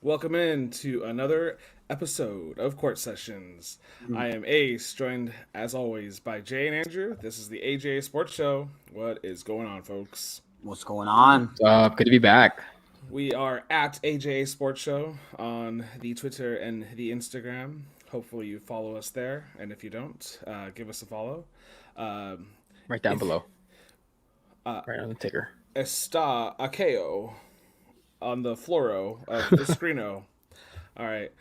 Welcome in to another episode of Court Sessions. I am Ace, joined as always by Jay and Andrew. This is the AJ Sports Show. What is going on, folks? What's going on? Good to be back. We are at AJ Sports Show on the Twitter and the Instagram. Hopefully, you follow us there, and if you don't, give us a follow. Right down below. Right on the ticker. Está Akeo on the floro of the screeno. All right.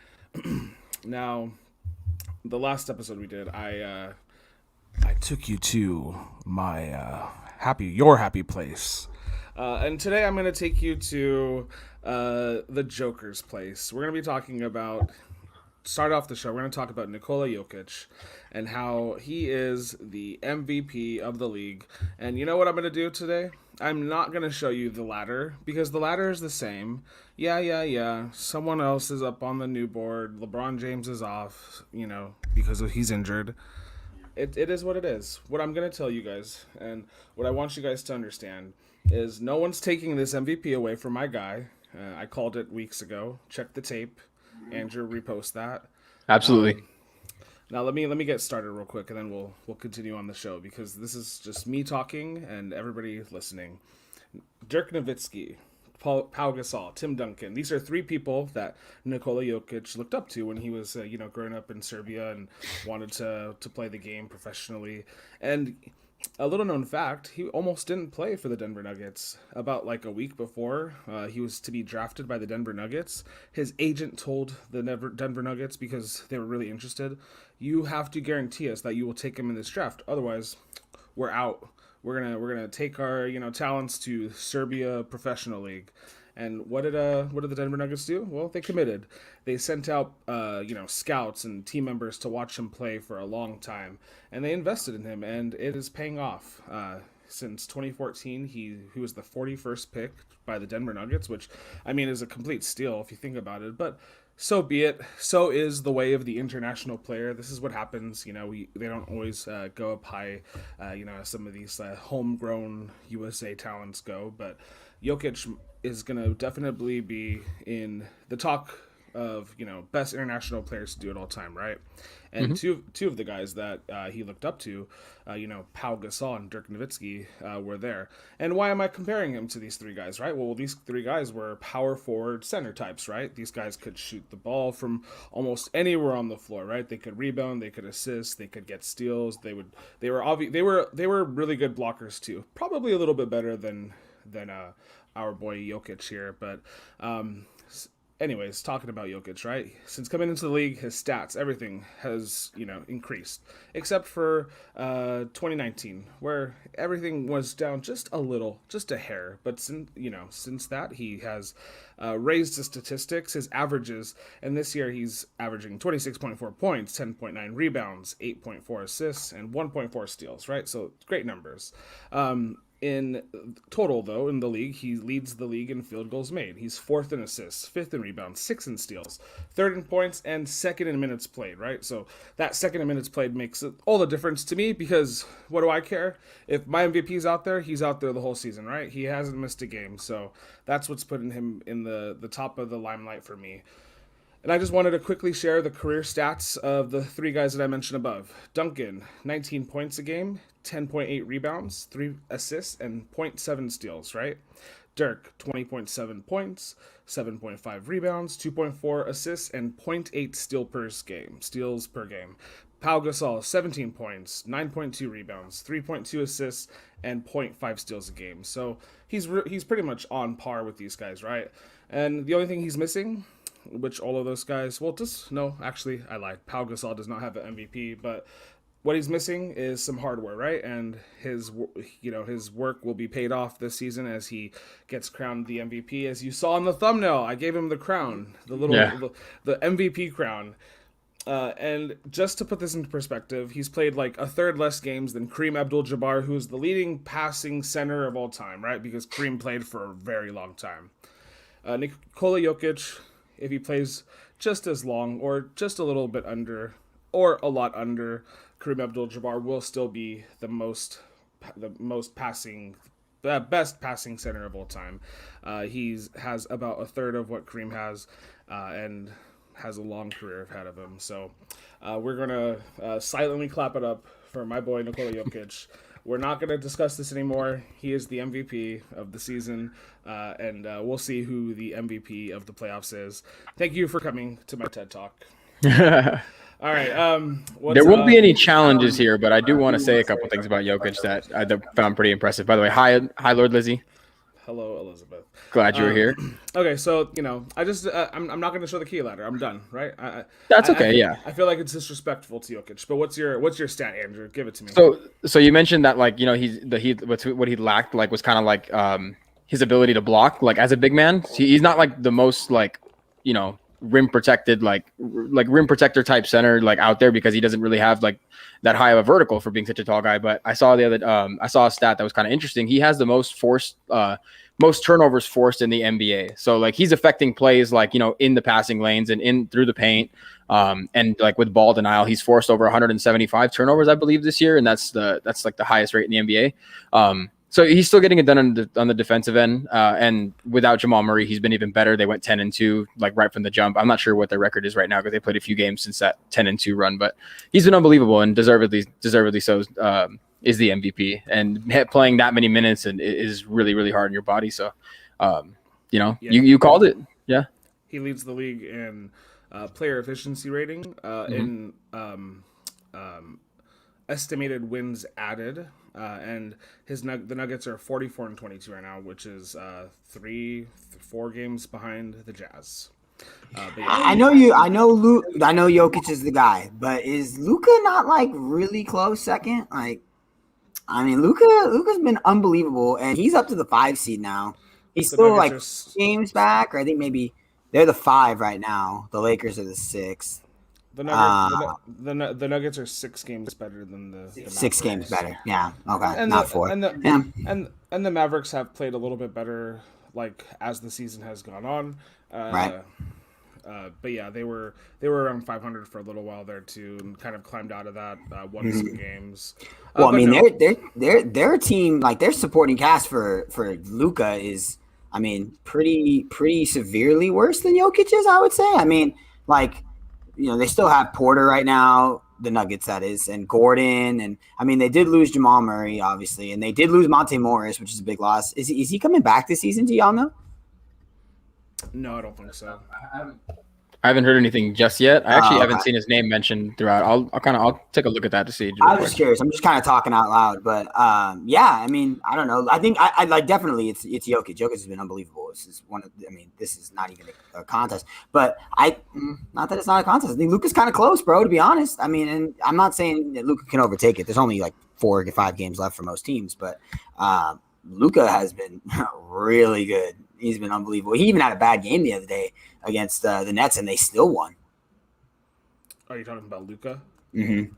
Now, the last episode we did, I took you to my your happy place, and today I'm going to take you to the Joker's place. We're going to be talking about. Start off the show. We're going to talk about Nikola Jokic and how he is the MVP of the league. And you know what I'm going to do today? I'm not going to show you the ladder because the ladder is the same. Yeah. Someone else is up on the new board. LeBron James is off, because he's injured. It is what it is. What I'm going to tell you guys and what I want you guys to understand is no one's taking this MVP away from my guy. I called it weeks ago. Check the tape. Andrew, repost that. Absolutely. Now let me get started real quick, and then we'll continue on the show because this is just me talking and everybody listening. Dirk Nowitzki, Pau Gasol, Tim Duncan. These are three people that Nikola Jokic looked up to when he was growing up in Serbia and wanted to play the game professionally. And a little known fact, he almost didn't play for the Denver Nuggets. About like a week before he was to be drafted by the Denver Nuggets, his agent told the Denver Nuggets, because they were really interested, you have to guarantee us that you will take him in this draft. Otherwise, we're out. We're gonna take our talents to Serbia Professional League. And what did the Denver Nuggets do? Well, they committed. They sent out scouts and team members to watch him play for a long time, and they invested in him, and it is paying off. Since 2014, he was the 41st pick by the Denver Nuggets, which is a complete steal if you think about it. But so be it. So is the way of the international player. This is what happens. They don't always go up high. As some of these homegrown USA talents go, but Jokic is going to definitely be in the talk of best international players to do it all time, right? And two of the guys that he looked up to, Pau Gasol and Dirk Nowitzki, were there. And why am I comparing him to these three guys, right? Well, these three guys were power forward center types, right? These guys could shoot the ball from almost anywhere on the floor, right? They could rebound, they could assist, they could get steals. They were really good blockers too. Probably a little bit better than our boy Jokic here, but anyways, talking about Jokic, right? Since coming into the league, his stats, everything has increased, except for 2019, where everything was down just a little, just a hair. But since that, he has raised his statistics, his averages, and this year he's averaging 26.4 points, 10.9 rebounds, 8.4 assists, and 1.4 steals. Right, so great numbers. In total, though, in the league, he leads the league in field goals made. He's fourth in assists, fifth in rebounds, sixth in steals, third in points, and second in minutes played, right? So that second in minutes played makes all the difference to me because what do I care? If my MVP's out there, he's out there the whole season, right? He hasn't missed a game. So that's what's putting him in the top of the limelight for me. And I just wanted to quickly share the career stats of the three guys that I mentioned above. Duncan, 19 points a game, 10.8 rebounds, 3 assists, and 0.7 steals, right? Dirk, 20.7 points, 7.5 rebounds, 2.4 assists, and 0.8 steals per game. Pau Gasol, 17 points, 9.2 rebounds, 3.2 assists, and 0.5 steals a game. So he's pretty much on par with these guys, right? And the only thing he's missing, which all of those guys, actually, I lied. Pau Gasol does not have an MVP, but what he's missing is some hardware, right? And his work will be paid off this season as he gets crowned the MVP. As you saw in the thumbnail, I gave him the crown, the MVP crown. And just to put this into perspective, he's played like a third less games than Kareem Abdul-Jabbar, who's the leading passing center of all time, right? Because Kareem played for a very long time. Nikola Jokic, if he plays just as long or just a little bit under or a lot under Kareem Abdul-Jabbar, will still be the most passing best passing center of all time. Has about a third of what Kareem has, and has a long career ahead of him. So we're gonna silently clap it up for my boy Nikola Jokic. We're not going to discuss this anymore. He is the MVP of the season, and we'll see who the MVP of the playoffs is. Thank you for coming to my TED Talk. All right. There won't be any challenges here, but I do want to say a couple things about Jokic that I found pretty impressive. By the way, hi, Lord Lizzie. Hello, Elizabeth. Glad you were here. Okay, so I just I'm not going to show the key ladder. I'm done, right? That's okay. Yeah. I feel like it's disrespectful to Jokic. But what's your stat, Andrew? Give it to me. So you mentioned that what he lacked was kind of like his ability to block as a big man. He's not like the most rim protected like rim protector type center out there because he doesn't really have that high of a vertical for being such a tall guy. But I saw I saw a stat that was kind of interesting. He has the most turnovers forced in the NBA. So he's affecting plays in the passing lanes and in through the paint. And with ball denial, he's forced over 175 turnovers, I believe, this year, and that's the highest rate in the NBA. So he's still getting it done on the defensive end. And without Jamal Murray, he's been even better. They went 10-2, right from the jump. I'm not sure what their record is right now because they played a few games since that 10-2 run, but he's been unbelievable and deservedly so. Is the MVP, and playing that many minutes and is really, really hard on your body. So, you called it. Yeah. He leads the league in player efficiency rating, in estimated wins added, and the Nuggets are 44-22 right now, which is 4 games behind the Jazz. I know Jokic is the guy, but is Luka not really close second? Luka's been unbelievable, and he's up to the 5 seed now. He's still games back, or I think maybe they're the 5 right now. The Lakers are the 6. The Nuggets are 6 games better than the 6 games better. Yeah. Okay. And not 4. And the Mavericks have played a little bit better, as the season has gone on. Right. But yeah, they were around 500 for a little while there too, and kind of climbed out of that, won some games. Well, their team, their supporting cast for Luka is, pretty severely worse than Jokic's, I would say. They still have Porter right now, the Nuggets that is, and Gordon, and they did lose Jamal Murray obviously, and they did lose Monte Morris, which is a big loss. Is he coming back this season? Do y'all know? No, I don't think so. I haven't heard anything just yet. I actually haven't seen his name mentioned throughout. I'll take a look at that to see. I was just curious. I'm just kind of talking out loud, but I don't know. I think I definitely it's Jokic. Jokic has been unbelievable. This is this is not even a contest, but not that it's not a contest. I think Luka's kind of close, bro. To be honest, and I'm not saying that Luka can overtake it. There's only 4 to 5 games left for most teams, but Luka has been really good. He's been unbelievable. He even had a bad game the other day against the Nets, and they still won. Are you talking about Luka? Mm-hmm.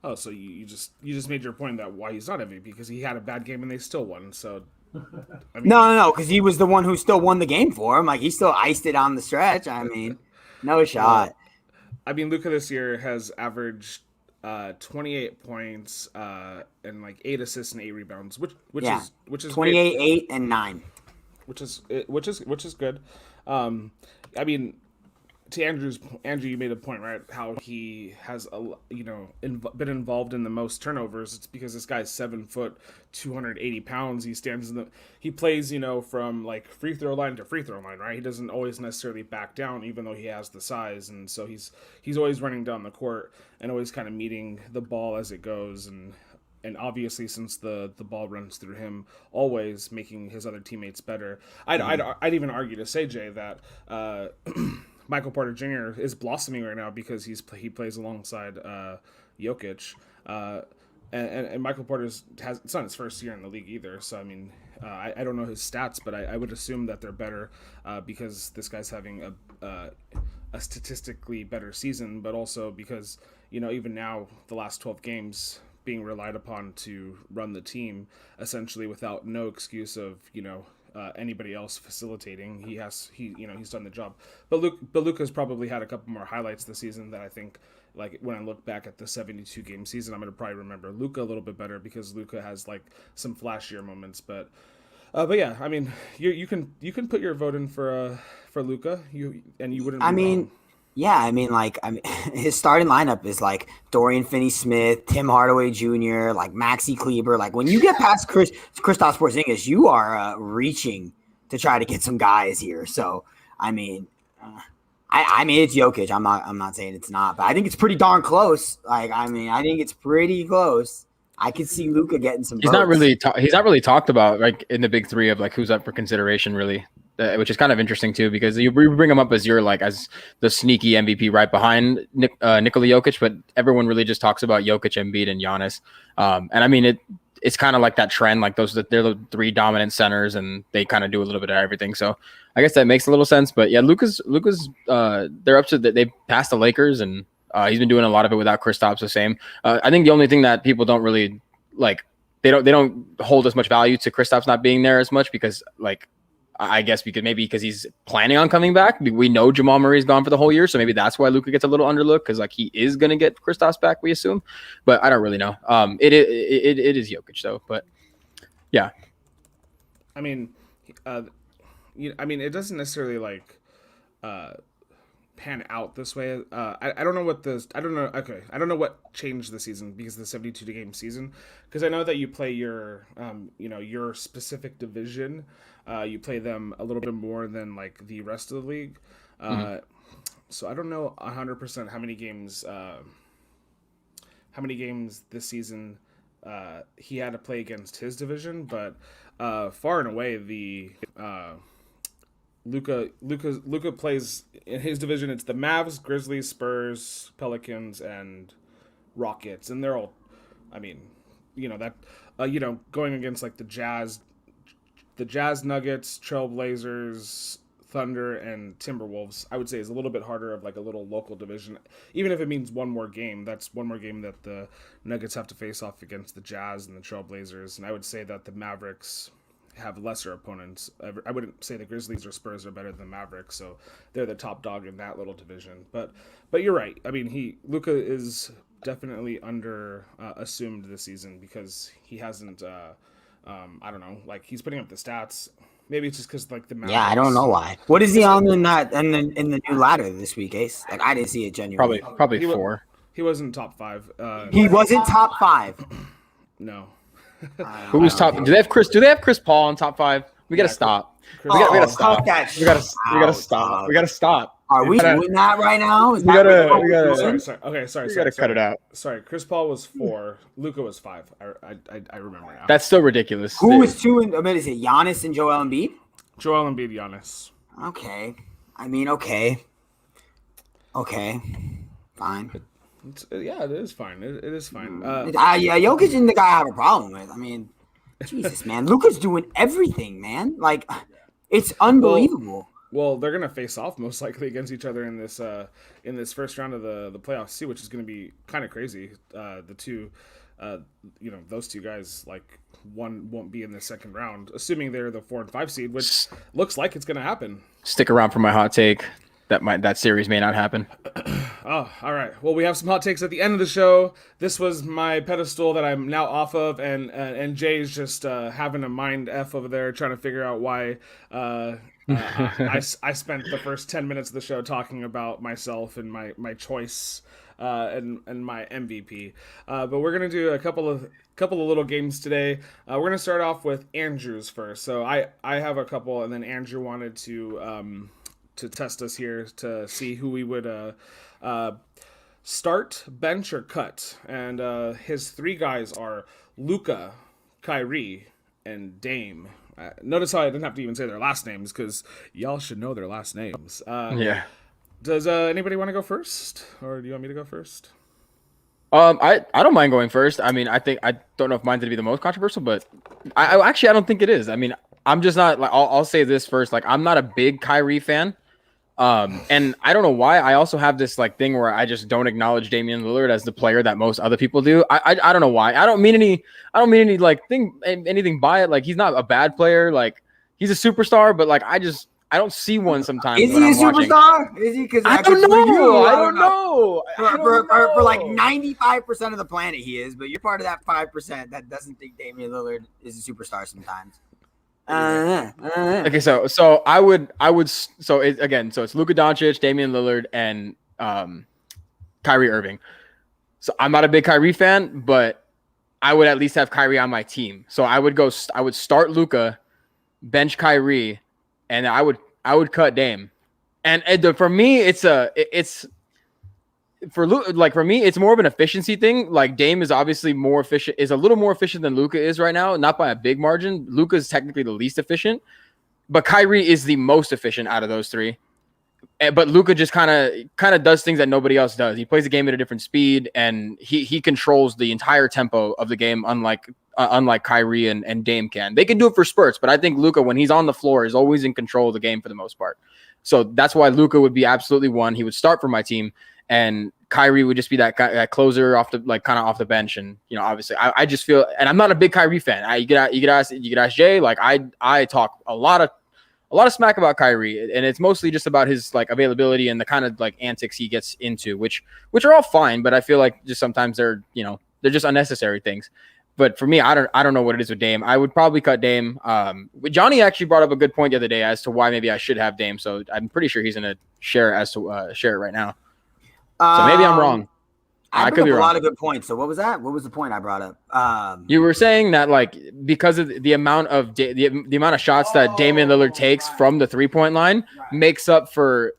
Oh, so you just made your point that why he's not MVP because he had a bad game and they still won. So no, because he was the one who still won the game for him. He still iced it on the stretch. No shot. Luka this year has averaged 28 points and 8 assists and 8 rebounds, which is 28, 8, and 9. Which is good. To Andrew, you made a point, right? How he has been involved in the most turnovers. It's because this guy's 7 foot, 280 pounds. He plays from free throw line to free throw line, right? He doesn't always necessarily back down, even though he has the size, and so he's always running down the court and always kind of meeting the ball as it goes, and obviously, since the ball runs through him, always making his other teammates better. I'd even argue to say, Jay, that Michael Porter Jr. is blossoming right now because he plays alongside Jokic, and Michael Porter's it's not his first year in the league either. So I don't know his stats, but I would assume that they're better because this guy's having a statistically better season, but also because even now the last 12 games being relied upon to run the team essentially without no excuse of anybody else facilitating. He's done the job. But Luka's probably had a couple more highlights this season that I think, like when I look back at the 72 game season, I'm gonna probably remember Luka a little bit better because Luka has like some flashier moments. But yeah, I mean, you can put your vote in for Luka. You wouldn't. I mean. Yeah, I mean, his starting lineup is like Dorian Finney-Smith, Tim Hardaway Jr., like Maxi Kleber. Like when you get past Kristaps Porzingis, you are reaching to try to get some guys here. So I mean, I mean it's Jokic. I'm not saying it's not, but I think it's pretty darn close. Like I think it's pretty close. I could see Luka getting some. He's not really talked about like in the big three of like who's up for consideration really. Which is kind of interesting too, because you bring him up as as the sneaky MVP right behind Nikola Jokic, but everyone really just talks about Jokic, Embiid, and Giannis. And I mean, it's kind of like that trend, like they're the three dominant centers, and they kind of do a little bit of everything. So I guess that makes a little sense. But yeah, Luka's they're up to they passed the Lakers, and he's been doing a lot of it without Kristaps the same. I think the only thing that people don't really like, they don't hold as much value to Kristaps not being there as much because like. I guess because he's planning on coming back. We know Jamal Murray's gone for the whole year, so maybe that's why Luka gets a little underlooked because like he is going to get Kristaps back, we assume. But I don't really know. It is Jokic though. But yeah, I mean, it doesn't necessarily like pan out this way. I don't know what I don't know what changed the season because of the 72 game season. Because I know that you play your your specific division. You play them a little bit more than like the rest of the league. So I don't know 100% how many games this season he had to play against his division, but far and away the Luka plays in his division. It's the Mavs, Grizzlies, Spurs, Pelicans, and Rockets, and they're all, I mean, going against like the Jazz, Nuggets, Trailblazers, Thunder, and Timberwolves, I would say is a little bit harder of like a little local division. Even if it means one more game, that's one more game that the Nuggets have to face off against the Jazz and the Trailblazers, and I would say that the Mavericks have lesser opponents. I wouldn't say the Grizzlies or Spurs are better than the Mavericks, so they're the top dog in that little division. But you're right. I mean, Luka is definitely under assumed this season because he hasn't. I don't know. Like he's putting up the stats. Maybe it's just because like the Mavericks. Yeah, I don't know why. What is he on in the new ladder this week, Ace? Like I didn't see it genuinely. Probably 4. He wasn't top 5. He wasn't top 5. No. Who was top? Do they have Chris Paul in top 5? We gotta stop. We gotta stop. We gotta stop. We gotta stop. Are we doing that right now? We gotta. Sorry. Okay, sorry. We gotta cut it out. Sorry, Chris Paul was 4. Luka was 5. I remember now. That's still ridiculous. Who was 2? Is it Giannis and Joel Embiid? Joel Embiid, Giannis. Okay. I mean, okay. Fine. Yeah, it is fine. It is fine. Yeah, Jokic isn't the guy I have a problem with. I mean, Jesus, man. Luka's doing everything, man. Like, it's unbelievable. Well, they're gonna face off most likely against each other in this first round of the playoffs too, which is gonna be kind of crazy. The two, those two guys, like one won't be in the second round, assuming they're the 4 and 5 seed, which looks like it's gonna happen. Stick around for my hot take. That series may not happen. Oh, all right. Well, we have some hot takes at the end of the show. This was my pedestal that I'm now off of, and Jay's just having a mind F over there trying to figure out why I spent the first 10 minutes of the show talking about myself and my choice and my MVP. But we're gonna do a couple of little games today. We're gonna start off with Andrew's first. So I have a couple, and then Andrew wanted to test us here to see who we would start, bench, or cut. And his 3 guys are Luka, Kyrie, and Dame. Notice how I didn't have to even say their last names because y'all should know their last names. Yeah. Does anybody want to go first, or do you want me to go first? I don't mind going first. I mean, I don't know if mine's gonna be the most controversial, but I don't think it is. I mean, I'm just not like I'll say this first. Like, I'm not a big Kyrie fan. And I don't know why. I also have this like thing where I just don't acknowledge Damian Lillard as the player that most other people do. I don't know why. I don't mean any like anything by it. Like, he's not a bad player. Like, he's a superstar, but like I don't see one sometimes. Is when he a I'm watching. superstar? Is he? Because I don't know. I don't know. For like 95% of the planet, he is. But you're part of that 5% that doesn't think Damian Lillard is a superstar sometimes. Okay, so I would so it's Luka Doncic, Damian Lillard, and Kyrie Irving. So I'm not a big Kyrie fan, but I would at least have Kyrie on my team. So I would start Luka, bench Kyrie, and I would cut Dame. And for me, it's more of an efficiency thing. Like Dame is obviously more efficient, is a little more efficient than Luka is right now, not by a big margin. Luka is technically the least efficient, but Kyrie is the most efficient out of those three. But Luka just kind of does things that nobody else does. He plays the game at a different speed, and he controls the entire tempo of the game, unlike Kyrie and Dame can. They can do it for spurts, but I think Luka, when he's on the floor, is always in control of the game for the most part. So that's why Luka would be absolutely one. He would start for my team, and Kyrie would just be that closer off the bench. And obviously, I just feel, and I'm not a big Kyrie fan. You could ask Jay. Like I talk a lot of smack about Kyrie, and it's mostly just about his like availability and the kind of like antics he gets into, which are all fine, but I feel like just sometimes they're just unnecessary things. But for me, I don't know what it is with Dame. I would probably cut Dame. Johnny actually brought up a good point the other day as to why maybe I should have Dame. So I'm pretty sure he's gonna share it right now. So maybe I'm wrong. I could be wrong. A lot of good points. So what was that? What was the point I brought up? You were saying that like because of the amount of the amount of shots that Damian Lillard takes from the 3-point line makes up for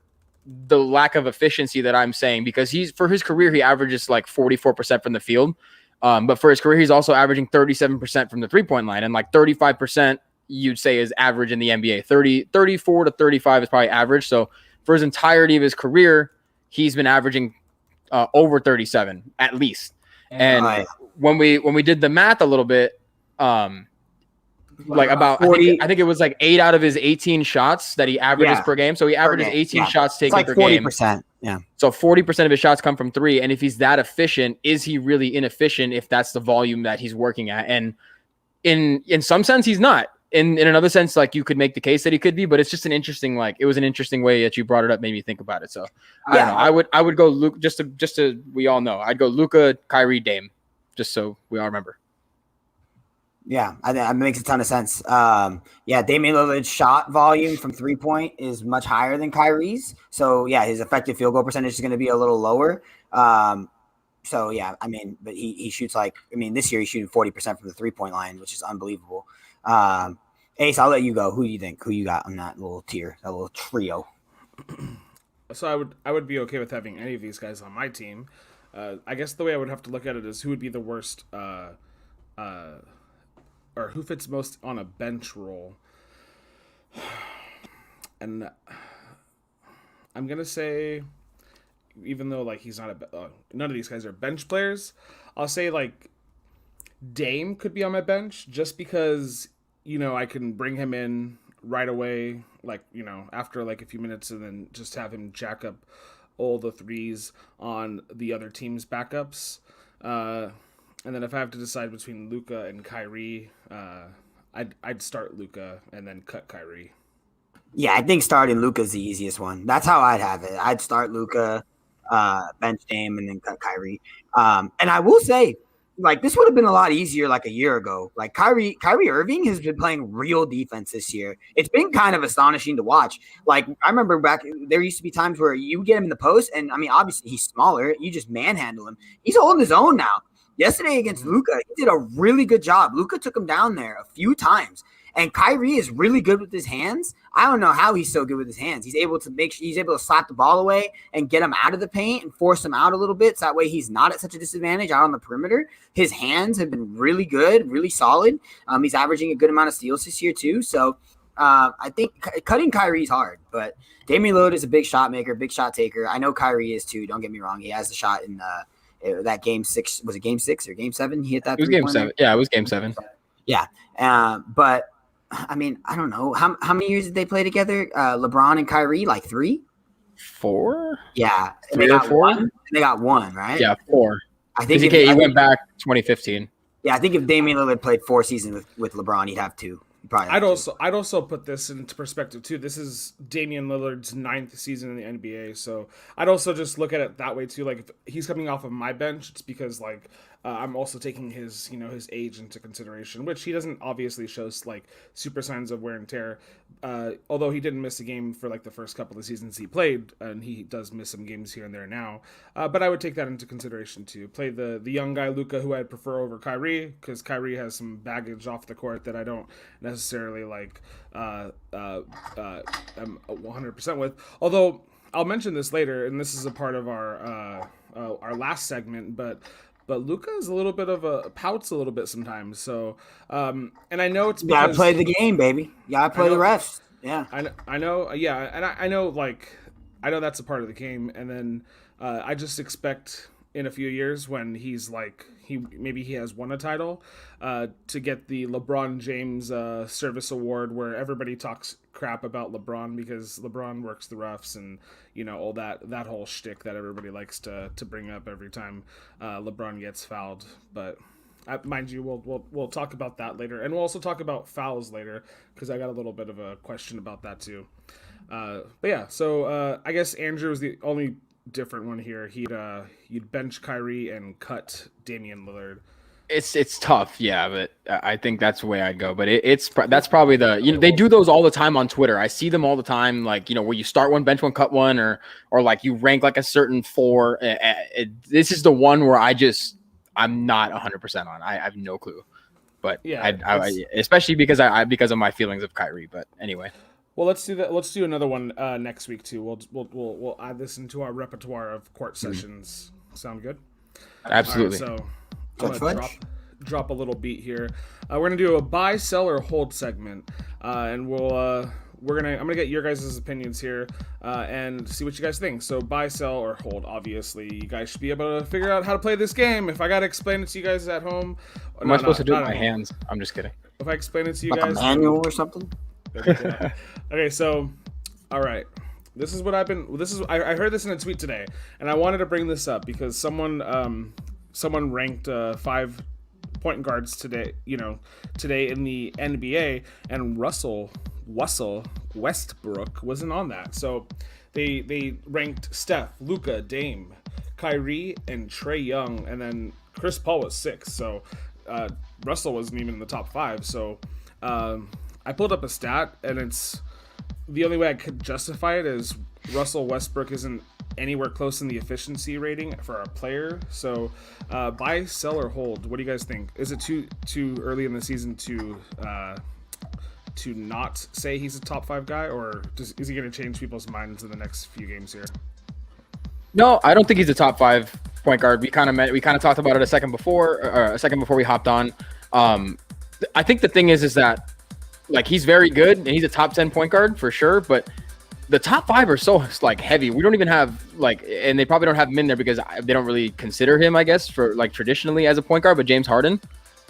the lack of efficiency that I'm saying, because for his career he averages like 44% from the field. But for his career, he's also averaging 37% from the 3-point line, and like 35% you'd say is average in the NBA. 34 to 35 is probably average. So for his entirety of his career, he's been averaging over 37 at least. And when we did the math a little bit, like about 40, I think it was like 8 out of his 18 shots that he averages per game. So he averages 18 shots taken per game. 40%. Yeah. So 40% of his shots come from 3. And if he's that efficient, is he really inefficient if that's the volume that he's working at? And in some sense, he's not. In another sense, like you could make the case that he could be, but it's just an interesting way that you brought it up, made me think about it. So I don't know. I would go Luke just to we all know. I'd go Luka, Kyrie, Dame, just so we all remember. Yeah, I think that makes a ton of sense. Damian Lillard's shot volume from 3-point is much higher than Kyrie's. So, his effective field goal percentage is going to be a little lower. But he shoots this year he's shooting 40% from the 3-point line, which is unbelievable. Ace, I'll let you go. Who do you think? Who you got on that little tier, that little trio? So I would be okay with having any of these guys on my team. I guess the way I would have to look at it is who would be the worst or who fits most on a bench role. And I'm going to say, even though like he's not none of these guys are bench players, I'll say like Dame could be on my bench just because, I can bring him in right away, like, after like a few minutes, and then just have him jack up all the threes on the other team's backups. And then if I have to decide between Luka and Kyrie, I'd start Luka and then cut Kyrie. Yeah, I think starting Luka's the easiest one. That's how I'd have it. I'd start Luka, bench Dame, and then cut Kyrie. And I will say, like, this would have been a lot easier like a year ago. Like Kyrie Irving has been playing real defense this year. It's been kind of astonishing to watch. Like, I remember back, there used to be times where you get him in the post, and I mean, obviously he's smaller. You just manhandle him. He's holding his own now. Yesterday against Luka, he did a really good job. Luka took him down there a few times. And Kyrie is really good with his hands. I don't know how he's so good with his hands. He's able to slap the ball away and get him out of the paint and force him out a little bit. So that way he's not at such a disadvantage out on the perimeter. His hands have been really good, really solid. He's averaging a good amount of steals this year too. So I think cutting Kyrie is hard, but Damian Lillard is a big shot maker, big shot taker. I know Kyrie is too. Don't get me wrong. He has the shot in that game 6. Was it game 6 or game 7? He hit that. It was game 7. Yeah, it was game 7. Yeah. But I mean, I don't know. How many years did they play together? LeBron and Kyrie, like 3? 4? Yeah. 3 or 4? They got 1, right? Yeah, 4. I think he went back 2015. Yeah, I think if Damian Lillard played 4 seasons with LeBron, he'd have 2. You probably have to. I'd also put this into perspective too. This is Damian Lillard's 9th season in the NBA, so I'd also just look at it that way too. Like if he's coming off of my bench, it's because like I'm also taking his his age into consideration, which he doesn't obviously show like super signs of wear and tear. Although he didn't miss a game for like the first couple of seasons he played, and he does miss some games here and there now. But I would take that into consideration too. Play the young guy Luka, who I'd prefer over Kyrie, because Kyrie has some baggage off the court that I don't necessarily like. I'm 100% with. Although I'll mention this later, and this is a part of our last segment, but Luka is a little bit of a pouts a little bit sometimes. So, and I know it's because, You gotta play the game, baby. You gotta play the refs. Yeah, I know, yeah, and I know, like, I know that's a part of the game, and then I just expect in a few years when he's like maybe he has won a title, to get the LeBron James Service Award, where everybody talks crap about LeBron because LeBron works the refs and all that whole shtick that everybody likes to bring up every time LeBron gets fouled. But mind you, we'll talk about that later, and we'll also talk about fouls later because I got a little bit of a question about that too. But yeah, so I guess Andrew was the only different one here. You'd bench Kyrie and cut Damian Lillard. It's tough, yeah, but I think that's the way I'd go. But that's probably they do those all the time on Twitter. I see them all the time, like where you start one, bench one, cut one, or like you rank like a certain 4. This is the one where I'm not 100% on. I have no clue, but yeah, I especially because of my feelings of Kyrie. But anyway. Well, let's do that. Let's do another one next week too. We'll add this into our repertoire of court sessions. Sound good? Absolutely. Right, so I'm gonna drop a little beat here. We're gonna do a buy, sell, or hold segment, and I'm gonna get your guys' opinions here and see what you guys think. So buy, sell, or hold. Obviously, you guys should be able to figure out how to play this game. If I gotta explain it to you guys at home, am I supposed to do it with my hands? I'm just kidding. If I explain it to you like guys, a manual or something. Okay, so all right, I heard this in a tweet today, and I wanted to bring this up because someone ranked 5 point guards today in the NBA, and Russell Westbrook wasn't on that. So they ranked Steph, Luka, Dame, Kyrie, and Trae Young, and then Chris Paul was 6. So Russell wasn't even in the top 5. So I pulled up a stat, and it's the only way I could justify it is Russell Westbrook isn't anywhere close in the efficiency rating for a player. So buy, sell, or hold. What do you guys think? Is it too early in the season to not say he's a top 5 guy, or is he going to change people's minds in the next few games here? No, I don't think he's a top 5 point guard. We kind of talked about it a second before we hopped on. I think the thing is that like he's very good and he's a top 10 point guard for sure, but the top 5 are so like heavy. We don't even have and they probably don't have him in there because they don't really consider him, I guess, for like traditionally as a point guard, but James Harden.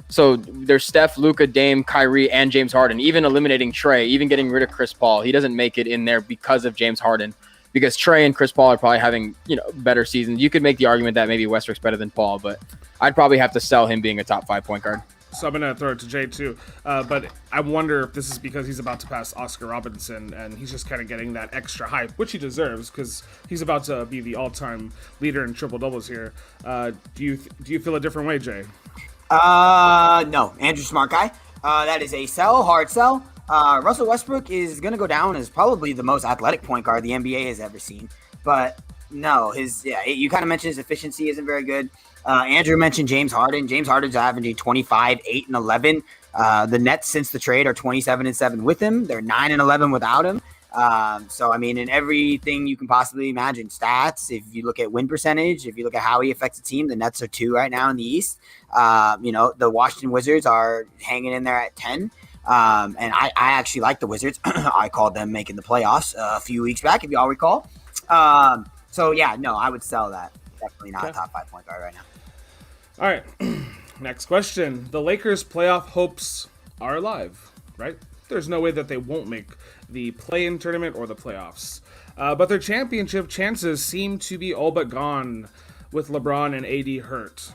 So there's Steph, Luka, Dame, Kyrie, and James Harden. Even eliminating Trae, even getting rid of Chris Paul, he doesn't make it in there because of James Harden. Because Trae and Chris Paul are probably having better seasons. You could make the argument that maybe Westbrook's better than Paul, but I'd probably have to sell him being a top 5 point guard. So I'm going to throw it to Jay too. But I wonder if this is because he's about to pass Oscar Robertson and he's just kind of getting that extra hype, which he deserves because he's about to be the all-time leader in triple-doubles here. Do you feel a different way, Jay? No. Andrew, smart guy. That is a sell, hard sell. Russell Westbrook is going to go down as probably the most athletic point guard the NBA has ever seen. But no, you kind of mentioned his efficiency isn't very good. Andrew mentioned James Harden. James Harden's averaging 25, 8, and 11. The Nets since the trade are 27 and 7 with him. They're 9 and 11 without him. So I mean, in everything you can possibly imagine, stats. If you look at win percentage, if you look at how he affects the team, the Nets are 2 right now in the East. The Washington Wizards are hanging in there at 10. And I actually like the Wizards. I called them making the playoffs a few weeks back, if y'all recall. So yeah, no, I would sell that. Definitely not a top 5 point guard right now. All right, next question. The Lakers' playoff hopes are alive, right? There's no way that they won't make the play-in tournament or the playoffs. But their championship chances seem to be all but gone with LeBron and AD hurt.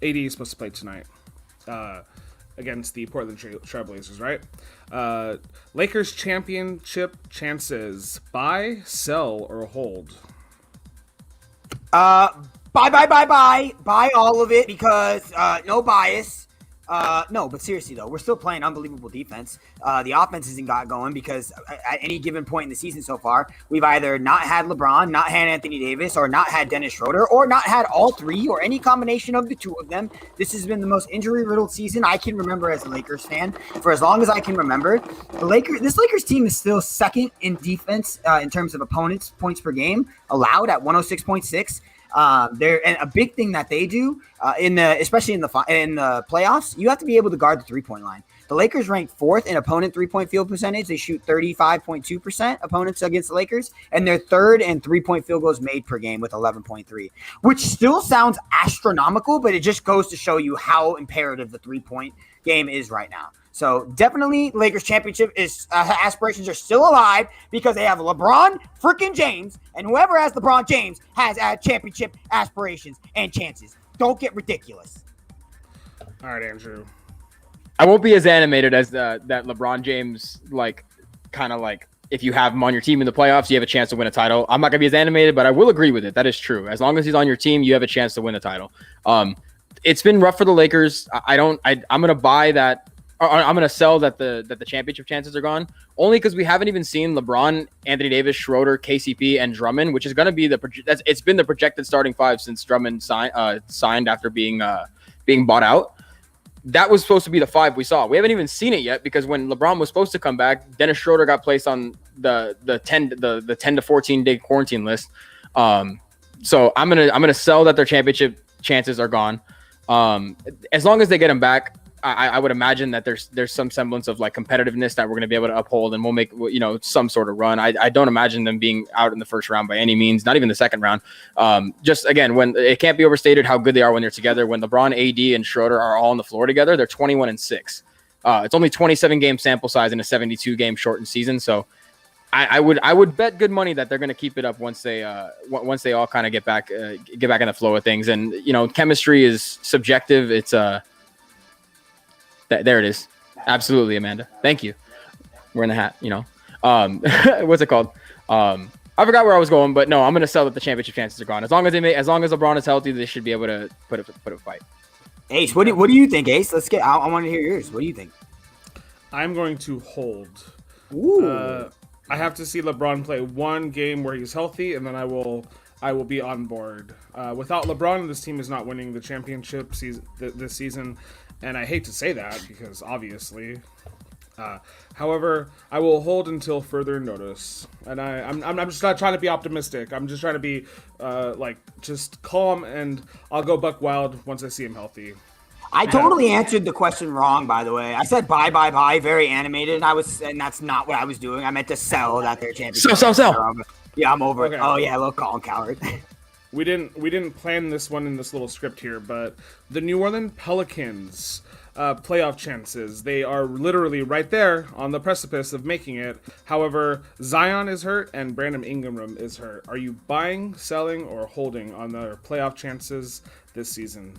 AD is supposed to play tonight. against the Portland Trailblazers, right? Lakers championship chances: buy, sell, or hold. Buy all of it because no bias. No, but seriously though, we're still playing unbelievable defense. The offense isn't got going because at any given point in the season so far, we've either not had LeBron, not had Anthony Davis, or not had Dennis Schroeder, or not had all three, or any combination of the two of them. This has been the most injury-riddled season I can remember as a Lakers fan for as long as I can remember. This Lakers team is still second in defense in terms of opponents' points per game allowed at 106.6. And a big thing that they do especially in the playoffs, you have to be able to guard the 3-point line. The Lakers rank fourth in opponent 3-point field percentage. They shoot 35.2% opponents against the Lakers, and they're third in 3-point field goals made per game with 11.3, which still sounds astronomical, but it just goes to show you how imperative the 3-point game is right now. So definitely Lakers championship aspirations are still alive because they have LeBron freaking James, and whoever has LeBron James has championship aspirations and chances. Don't get ridiculous. All right, Andrew. I won't be as animated as that LeBron James, if you have him on your team in the playoffs, you have a chance to win a title. I'm not going to be as animated, but I will agree with it. That is true. As long as he's on your team, you have a chance to win a title. It's been rough for the Lakers. I'm going to buy that. I'm going to sell that the championship chances are gone, only because we haven't even seen LeBron, Anthony Davis, Schroeder, KCP, and Drummond, which is going to be it's been the projected starting five since Drummond signed after being bought out. That was supposed to be the five we saw. We haven't even seen it yet because when LeBron was supposed to come back, Dennis Schroeder got placed on the 10 to 14 day quarantine list. So I'm gonna sell that their championship chances are gone. As long as they get him back, I would imagine that there's some semblance of like competitiveness that we're going to be able to uphold, and we'll make some sort of run. I don't imagine them being out in the first round by any means, not even the second round. Just again, when it can't be overstated how good they are when they're together. When LeBron, AD, and Schroeder are all on the floor together, they're 21-6. It's only 27 game sample size in a 72 game shortened season, so I would bet good money that they're going to keep it up once they all kind of get back in the flow of things. And chemistry is subjective. It's there it is. Absolutely, Amanda. Thank you. We're in the hat, what's it called? I forgot where I was going, but no, I'm going to sell that the championship chances are gone. As long as LeBron is healthy, they should be able to put a fight. Ace, what do you think, Ace? I want to hear yours. What do you think? I'm going to hold. Ooh. I have to see LeBron play one game where he's healthy, and then I will be on board. Without LeBron, this team is not winning the championship this season. And I hate to say that because obviously, however, I will hold until further notice. And I'm just not trying to be optimistic. I'm just trying to be just calm, and I'll go buck wild once I see him healthy. I totally answered the question wrong, by the way. I said buy, very animated, and that's not what I was doing. I meant to sell that their championship. Sell. Yeah, I'm over Okay. it. Oh yeah, little Colin Coward. We didn't plan this one in this little script here, but the New Orleans Pelicans playoff chances, they are literally right there on the precipice of making it. However, Zion is hurt and Brandon Ingram is hurt. Are you buying, selling, or holding on their playoff chances this season?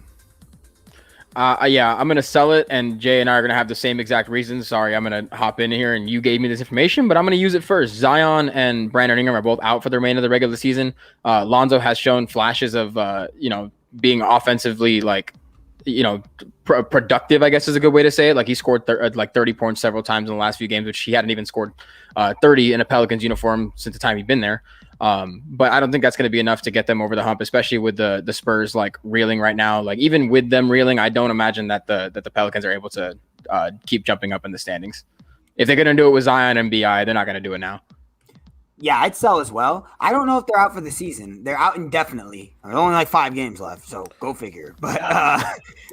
Yeah, I'm going to sell it, and Jay and I are going to have the same exact reasons. Sorry, I'm going to hop in here, and you gave me this information, but I'm going to use it first. Zion and Brandon Ingram are both out for the remainder of the regular season. Lonzo has shown flashes of, being offensively, productive, I guess is a good way to say it. Like he scored 30 points several times in the last few games, which he hadn't even scored 30 in a Pelicans uniform since the time he'd been there. But I don't think that's going to be enough to get them over the hump, especially with the Spurs reeling right now. Like even with them reeling, I don't imagine that the Pelicans are able to keep jumping up in the standings. If they're going to do it with Zion and BI, they're not going to do it now. Yeah, I'd sell as well. I don't know if they're out for the season. They're out indefinitely. There's only 5 games left, so go figure. But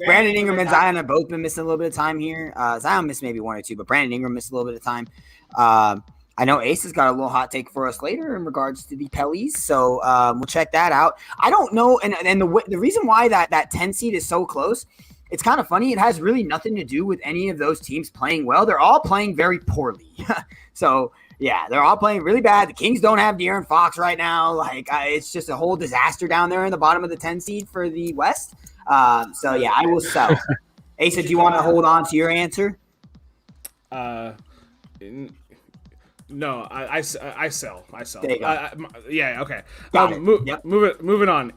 Brandon Ingram and Zion have both been missing a little bit of time here. Zion missed maybe 1 or 2, but Brandon Ingram missed a little bit of time. I know Ace has got a little hot take for us later in regards to the Pellies, so we'll check that out. I don't know, and the reason why that 10 seed is so close, it's kind of funny. It has really nothing to do with any of those teams playing well. They're all playing very poorly. So, yeah, they're all playing really bad. The Kings don't have De'Aaron Fox right now. It's just a whole disaster down there in the bottom of the 10 seed for the West. So, yeah, I will sell. Asa, do you want to hold on to your answer? No, I sell. There you go. Yeah, okay. Got it. Yep. Moving on.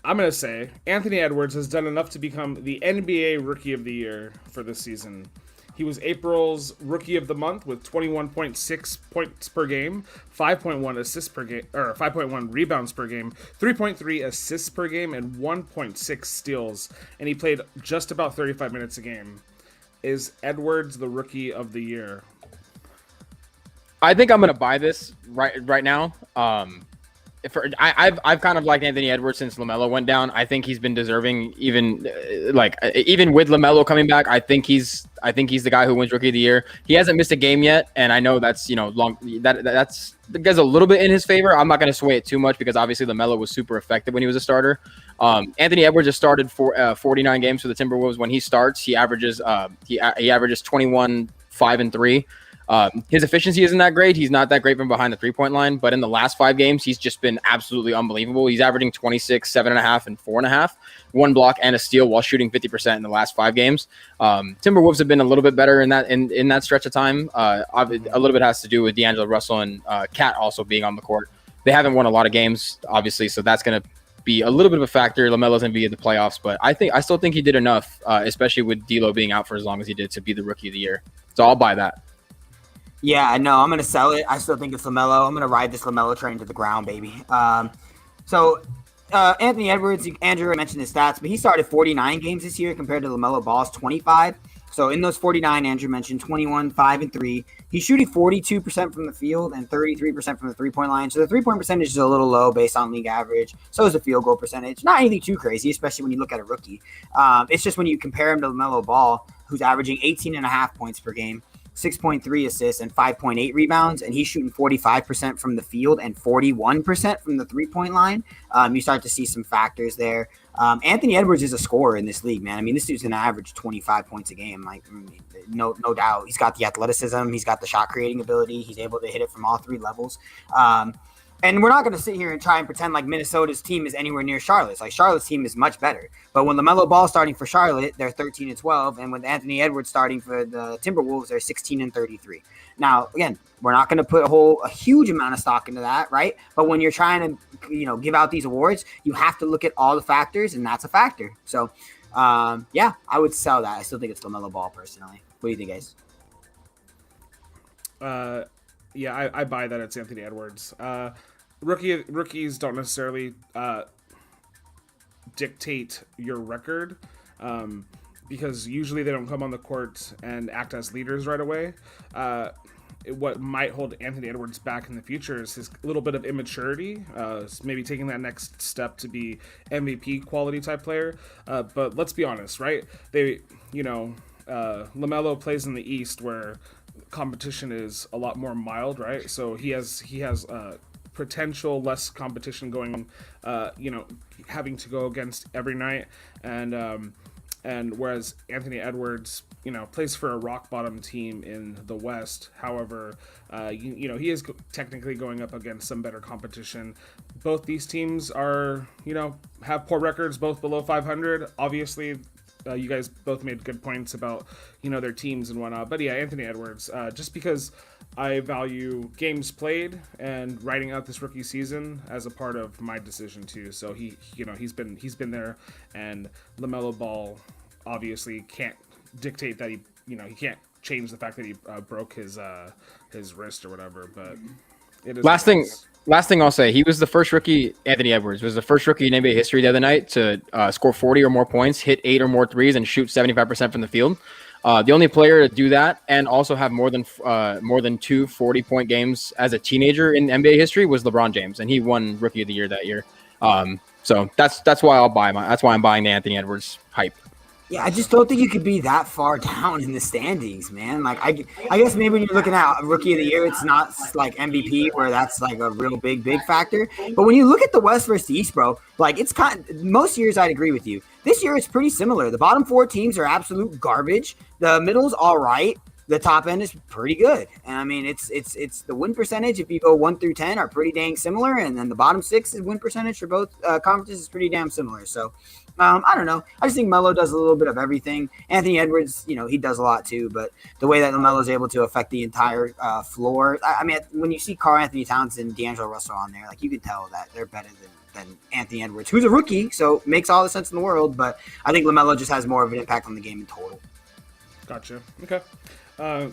I'm going to say Anthony Edwards has done enough to become the NBA Rookie of the Year for this season. He was April's Rookie of the Month with 21.6 points per game, 5.1 assists per game, or 5.1 rebounds per game, 3.3 assists per game, and 1.6 steals. And he played just about 35 minutes a game. Is Edwards the Rookie of the Year? I think I'm gonna buy this right now. I've kind of liked Anthony Edwards since LaMelo went down. I think he's been deserving, even with LaMelo coming back. I think he's the guy who wins Rookie of the Year. He hasn't missed a game yet, and I know that's that gets a little bit in his favor. I'm not going to sway it too much because obviously LaMelo was super effective when he was a starter. Anthony Edwards has started for 49 games for the Timberwolves. When he starts, he averages 21, 5 and 3. His efficiency isn't that great. He's not that great from behind the 3-point line, but in the last 5 games, he's just been absolutely unbelievable. He's averaging 26, 7.5, and 4.5, 1 block and a steal while shooting 50% in the last 5 games. Timberwolves have been a little bit better in that stretch of time. A little bit has to do with D'Angelo Russell and Cat also being on the court. They haven't won a lot of games, obviously, so that's going to be a little bit of a factor. LaMelo's going to be in the playoffs, but I still think he did enough, especially with D'Lo being out for as long as he did, to be the Rookie of the Year. So I'll buy that. Yeah, I know. I'm going to sell it. I still think it's LaMelo. I'm going to ride this LaMelo train to the ground, baby. Anthony Edwards, Andrew mentioned his stats, but he started 49 games this year compared to LaMelo Ball's 25. So in those 49, Andrew mentioned 21, 5, and 3. He's shooting 42% from the field and 33% from the 3-point line. So the 3-point percentage is a little low based on league average. So is the field goal percentage. Not anything too crazy, especially when you look at a rookie. It's just when you compare him to LaMelo Ball, who's averaging 18.5 points per game, 6.3 assists and 5.8 rebounds, and he's shooting 45% from the field and 41% from the 3-point line. You start to see some factors there. Anthony Edwards is a scorer in this league, man. I mean, this dude's going to average 25 points a game. No doubt. He's got the athleticism. He's got the shot creating ability. He's able to hit it from all 3 levels. And we're not going to sit here and try and pretend like Minnesota's team is anywhere near Charlotte's. Like, Charlotte's team is much better. But when LaMelo Ball starting for Charlotte, they're 13 and 12, and with Anthony Edwards starting for the Timberwolves, they're 16 and 33. Now, again, we're not going to put a huge amount of stock into that, right? But when you're trying to, give out these awards, you have to look at all the factors, and that's a factor. So, I would sell that. I still think it's LaMelo Ball personally. What do you think, guys? I buy that it's Anthony Edwards. Rookies don't necessarily dictate your record because usually they don't come on the court and act as leaders right away. What might hold Anthony Edwards back in the future is his little bit of immaturity, maybe taking that next step to be MVP quality type player. But let's be honest, right? LaMelo plays in the East where competition is a lot more mild, right? So he has potential less competition going, having to go against every night, and whereas Anthony Edwards, plays for a rock bottom team in the West. However, he is technically going up against some better competition. Both these teams are, have poor records, both below 500. Obviously, you guys both made good points about, their teams and whatnot. But yeah, Anthony Edwards, just because I value games played and writing out this rookie season as a part of my decision too. So he's been there, and LaMelo Ball obviously can't dictate that he can't change the fact that he broke his wrist or whatever. But it is Last thing I'll say, Anthony Edwards was the first rookie in NBA history the other night to score 40 or more points, hit 8 or more threes, and shoot 75% from the field. The only player to do that and also have more than 2 40-point games as a teenager in NBA history was LeBron James, and he won Rookie of the Year that year. So that's why that's why I'm buying the Anthony Edwards hype. Yeah, I just don't think you could be that far down in the standings, man. Like, I guess maybe when you're looking at Rookie of the Year, it's not like MVP where that's like a real big factor. But when you look at the West versus the East, bro, like most years I'd agree with you. This year it's pretty similar. The bottom 4 teams are absolute garbage. The middle's all right. the top end is pretty good. And I mean, it's the win percentage. If you go 1 through 10 are pretty dang similar. And then the bottom 6 is win percentage for both conferences is pretty damn similar. So I don't know. I just think Melo does a little bit of everything. Anthony Edwards, he does a lot too. But the way that LaMelo is able to affect the entire floor, I mean, when you see Karl Anthony Towns and D'Angelo Russell on there, like you can tell that they're better than Anthony Edwards, who's a rookie, so makes all the sense in the world. But I think LaMelo just has more of an impact on the game in total. Gotcha. Okay.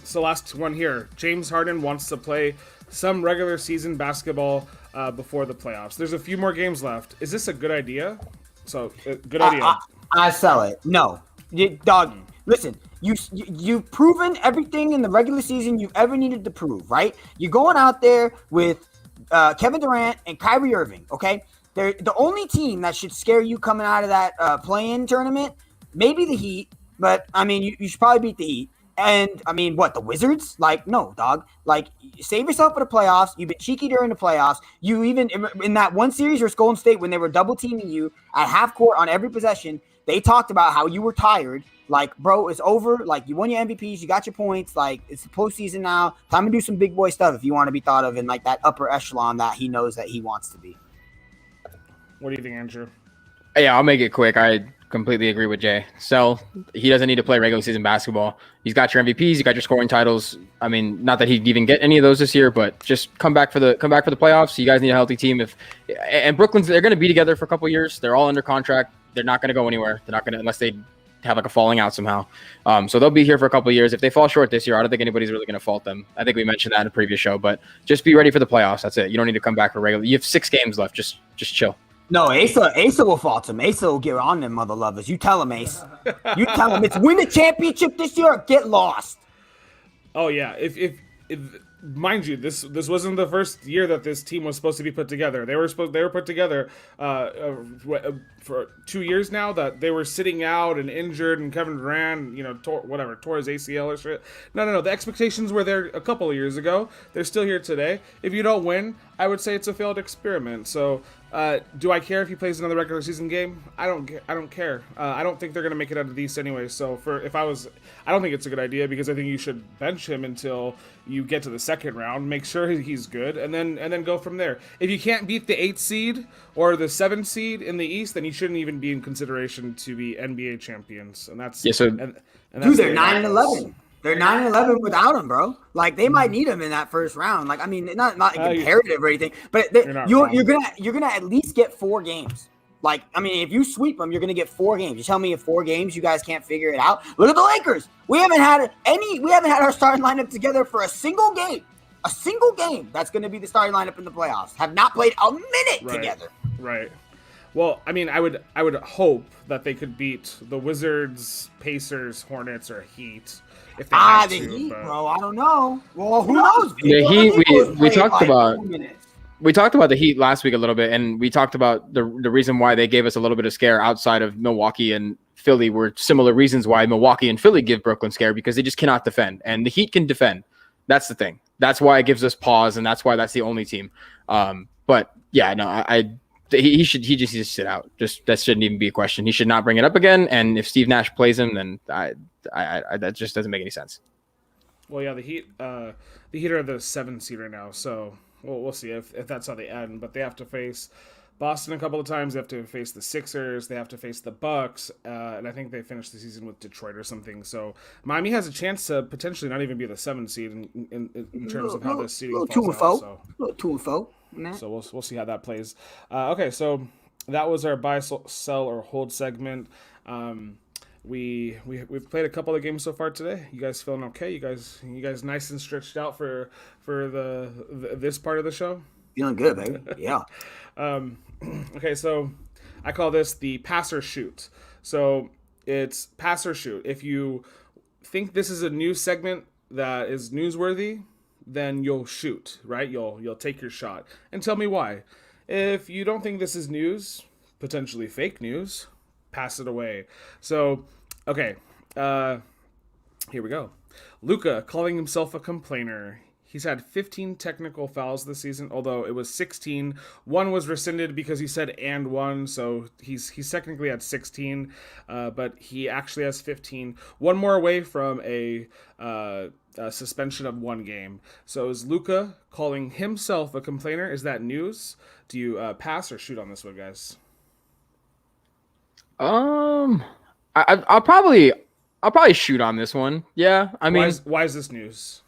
So last one here. James Harden wants to play some regular season basketball before the playoffs. There's a few more games left. Is this a good idea? So, good idea. I sell it. No. Dog, listen, you've proven everything in the regular season you ever needed to prove, right? You're going out there with Kevin Durant and Kyrie Irving, okay? They're the only team that should scare you coming out of that play-in tournament. Maybe the Heat, but, I mean, you should probably beat the Heat. And, I mean, what, the Wizards? Like, no, dog. Like, save yourself for the playoffs. You've been cheeky during the playoffs. You even, in that one series versus Golden State, when they were double-teaming you at half court on every possession, they talked about how you were tired. Like, bro, it's over. Like, you won your MVPs. You got your points. Like, it's the postseason now. Time to do some big boy stuff if you want to be thought of in, like, that upper echelon that he knows that he wants to be. What do you think, Andrew? Yeah, I'll make it quick. I completely agree with Jay. So he doesn't need to play regular season basketball. He's got your MVPs, you got your scoring titles. I mean, not that he'd even get any of those this year, but just come back for the playoffs. You guys need a healthy team. And they're going to be together for a couple of years. They're all under contract. They're not going to go anywhere. They're not going to unless they have like a falling out somehow. So they'll be here for a couple of years. If they fall short this year, I don't think anybody's really going to fault them. I think we mentioned that in a previous show, but just be ready for the playoffs. That's it. You don't need to come back for regular. You have 6 games left. Just chill. No, Asa will fault him. Asa will get on them mother lovers. You tell him, Ace. You tell him it's win the championship this year or get lost. Oh yeah, if mind you, this wasn't the first year that this team was supposed to be put together. They were put together for 2 years now. That they were sitting out and injured, and Kevin Durant, tore his ACL or shit. No. The expectations were there a couple of years ago. They're still here today. If you don't win, I would say it's a failed experiment. So, do I care if he plays another regular season game? I don't care. I don't think they're gonna make it out of the East anyway. So I don't think it's a good idea because I think you should bench him until you get to the second round, make sure he's good, and then go from there. If you can't beat the 8th seed or the 7th seed in the East, then you shouldn't even be in consideration to be NBA champions. And that's yeah. So and that's they're 9-11. They're 9-11 without him, bro. Like they might need him in that first round. Like I mean, not imperative or anything, but you're gonna at least get 4 games. Like I mean, if you sweep them, you're gonna get 4 games. You tell me in 4 games you guys can't figure it out. Look at the Lakers. We haven't had our starting lineup together for a single game. A single game that's going to be the starting lineup in the playoffs. Have not played a minute together. Right. Well, I mean, I would hope that they could beat the Wizards, Pacers, Hornets, or Heat if they had to. The Heat, bro. I don't know. Well, who knows? The Heat. We talked about. We talked about the Heat last week a little bit, and we talked about the reason why they gave us a little bit of scare outside of Milwaukee and Philly were similar reasons why Milwaukee and Philly give Brooklyn scare because they just cannot defend, and the Heat can defend. That's the thing. That's why it gives us pause, and that's why that's the only team. But yeah, no, he just needs to sit out. Just that shouldn't even be a question. He should not bring it up again. And if Steve Nash plays him, then that just doesn't make any sense. Well, yeah, the Heat are the 7th seed right now, so we'll see if that's how they end. But they have to face Boston a couple of times. They have to face the Sixers. They have to face the Bucks, and I think they finished the season with Detroit or something. So Miami has a chance to potentially not even be the 7th seed in terms of how this seeding falls out. Little 2-4. So we'll see how that plays. Okay, so that was our buy, sell, or hold segment. We've played a couple of games so far today. You guys feeling okay? You guys nice and stretched out for this part of the show? Feeling good, baby. Yeah. Okay, so I call this the pass or shoot. So it's pass or shoot. If you think this is a news segment that is newsworthy, then you'll shoot, right? You'll take your shot and tell me why. If you don't think this is news, potentially fake news, pass it away. So, okay, here we go. Luka calling himself a complainer. He's had 15 technical fouls this season, although it was 16. One was rescinded because he said "and one," so he's technically at 16, but he actually has 15. One more away from a suspension of 1 game. So is Luka calling himself a complainer? Is that news? Do you pass or shoot on this one, guys? I'll probably shoot on this one. Yeah, I mean, why is this news?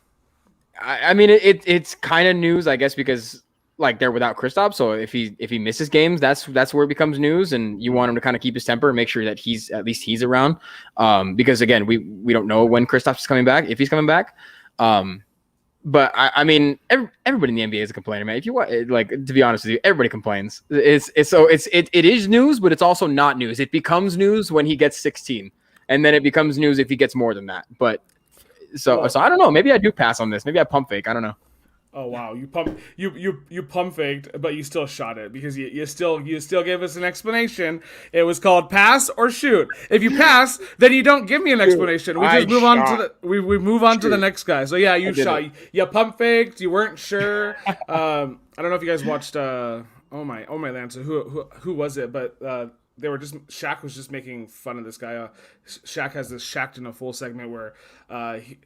I mean, it's kind of news, I guess, because like they're without Kristaps. So if he misses games, that's where it becomes news, and you want him to kind of keep his temper and make sure that he's around. Because again, we don't know when Kristaps is coming back, if he's coming back. But I mean, everybody in the NBA is a complainer, man. If you want, like, to be honest with you, everybody complains. It is news, but it's also not news. It becomes news when he gets 16, and then it becomes news if he gets more than that. But so I don't know. Maybe I do pass on this. Maybe I pump fake. I don't know. Oh wow, you pump faked, but you still shot it because you still gave us an explanation. It was called pass or shoot. If you pass, then you don't give me an explanation. We just move on to we move on to the next guy. So yeah, you shot. You pump faked. You weren't sure. I don't know if you guys watched. Oh my Lance. Who was it? But they were just Shaq was just making fun of this guy. Shaq has this Shaq in a full segment where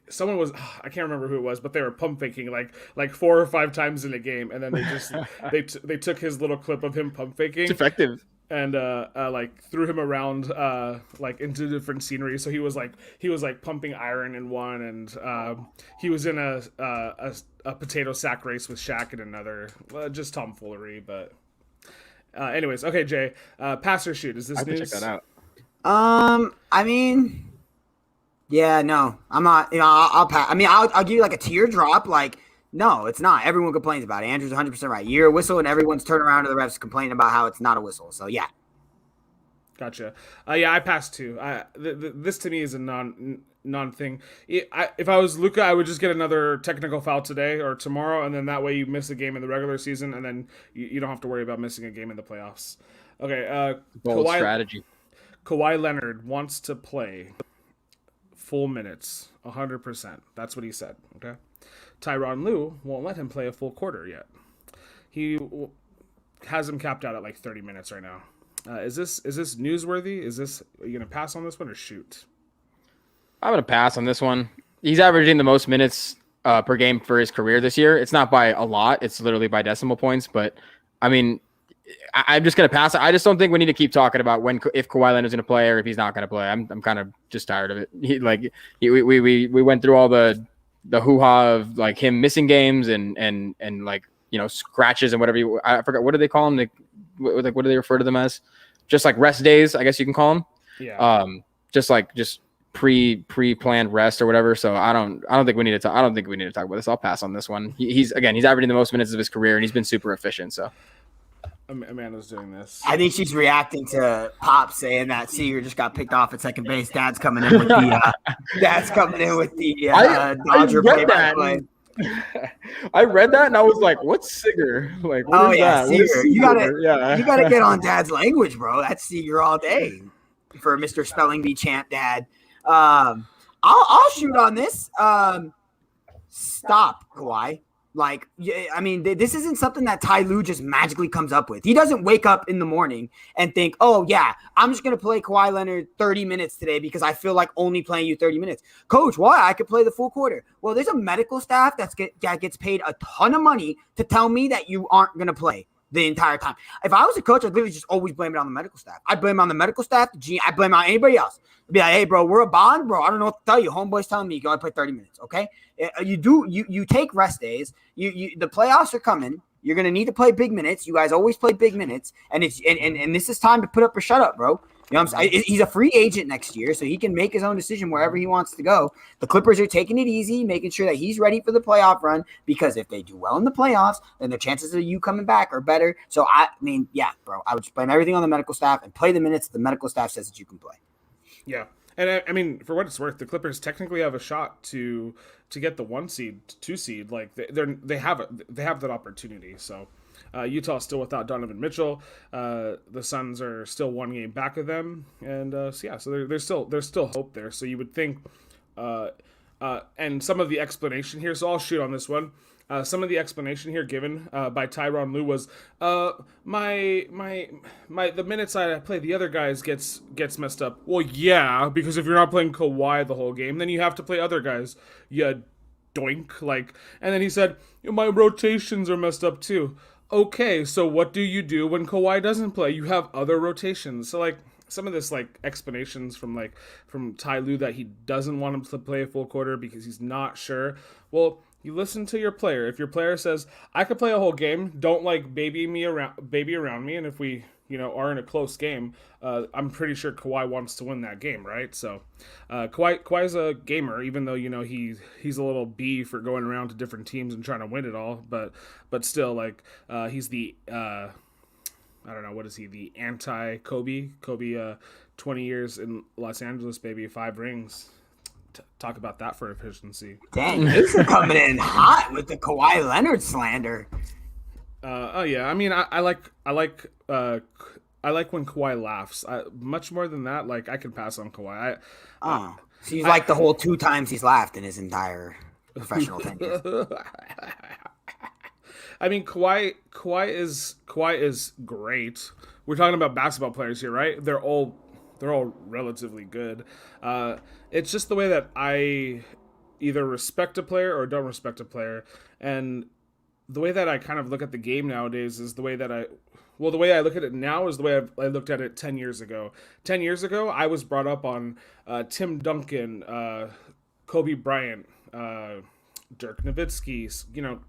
someone was I can't remember who it was, but they were pump faking like 4 or 5 times in a game, and then they just they took his little clip of him pump faking. It's effective. And like threw him around like into different scenery. So he was like pumping iron in one, and he was in a potato sack race with Shaq in another. Just tomfoolery, but. Anyways, okay, Jay, pass or shoot? Is this news? Check that out. I mean, yeah, no, I'm not. You know, I'll pass. I mean, I'll give you like a teardrop. Like, no, it's not. Everyone complains about it. Andrew's 100% right. You're a whistle, and everyone's turning around to the refs complaining about how it's not a whistle. So yeah. Gotcha. Yeah, I passed too. This to me is a non thing. If I was Luka, I would just get another technical foul today or tomorrow, and then that way you miss a game in the regular season, and then you don't have to worry about missing a game in the playoffs. Okay. Bold strategy. Kawhi Leonard wants to play full minutes, 100%. That's what he said. Okay. Ty Lue won't let him play a full quarter yet. He has him capped out at like 30 minutes right now. Is this newsworthy? Are you gonna pass on this one or shoot? I'm gonna pass on this one. He's averaging the most minutes per game for his career this year. It's not by a lot. It's literally by decimal points. But I mean, I'm just gonna pass. I just don't think we need to keep talking about if Kawhi Leonard's gonna play or if he's not gonna play. I'm kind of just tired of it. We went through all the hoo-ha of like him missing games and like, you know, scratches and whatever. I forgot, what do they call them? What do they refer to them as? Just like rest days, I guess you can call them. Yeah. Just pre-planned rest or whatever. So I don't think we need to talk. I don't think we need to talk about this. I'll pass on this one. He's averaging the most minutes of his career, and he's been super efficient. So Amanda's doing this. I think she's reacting to Pop saying that Seager just got picked off at second base. Dad's coming in with the Dodger play-by-play. I read that and I was like, "What's Seager? Like, what is that? Seager. You gotta get on Dad's language, bro. That's Seager all day for Mr. Spelling Bee champ, Dad. I'll shoot on this. Stop, Kawhi. Like, I mean, this isn't something that Ty Lue just magically comes up with. He doesn't wake up in the morning and think, oh, yeah, I'm just going to play Kawhi Leonard 30 minutes today because I feel like only playing you 30 minutes. Coach, why? I could play the full quarter. Well, there's a medical staff that gets paid a ton of money to tell me that you aren't going to play the entire time. If I was a coach, I'd literally just always blame it on the medical staff. I'd blame it on the medical staff, the GM. I'd blame it on anybody else. I'd be like, hey, bro, we're a bond, bro. I don't know what to tell you. Homeboy's telling me you can only play 30 minutes, okay? You take rest days. The playoffs are coming. You're gonna need to play big minutes. You guys always play big minutes, and this is time to put up or shut up, bro. You know what I'm saying? He's a free agent next year, so he can make his own decision wherever he wants to go. The Clippers are taking it easy, making sure that he's ready for the playoff run, because if they do well in the playoffs, then the chances of you coming back are better. So, I mean, yeah, bro, I would just blame everything on the medical staff and play the minutes the medical staff says that you can play. Yeah. And I mean, for what it's worth, the Clippers technically have a shot to get the 1 seed, 2 seed. Like they have that opportunity. So Utah's still without Donovan Mitchell. The Suns are still 1 game back of them, and so there's still hope there. So you would think, and some of the explanation here. So I'll shoot on this one. Some of the explanation here given by Tyronn Lue was the minutes I play the other guys gets messed up. Well, yeah, because if you're not playing Kawhi the whole game, then you have to play other guys. You doink. Like, and then he said, my rotations are messed up too. Okay, so what do you do when Kawhi doesn't play? You have other rotations. So like some of this like explanations from Ty Lue that he doesn't want him to play a full quarter because he's not sure. Well, you listen to your player. If your player says, I could play a whole game, don't like baby around me, and if we are in a close game, I'm pretty sure Kawhi wants to win that game, right? So Kawhi's a gamer, even though he's a little B for going around to different teams and trying to win it all, but still, like, he's the I don't know, what is he, the anti-Kobe? 20 years in Los Angeles, baby, 5 rings. Talk about that for efficiency. Dang, these are coming in hot with the Kawhi Leonard slander. Oh yeah, I mean, I like when Kawhi laughs. Much more than that, like, I can pass on Kawhi. So he's like the whole 2 times he's laughed in his entire professional tenure. I mean, Kawhi is great. We're talking about basketball players here, right? They're all relatively good. It's just the way that I either respect a player or don't respect a player, and the way that I kind of look at the game nowadays is the way I look at it now is the way I looked at it 10 years ago. 10 years ago, I was brought up on Tim Duncan, Kobe Bryant, Dirk Nowitzki,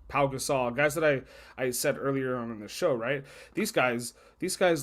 Pau Gasol, guys that I said earlier on in the show, right? These guys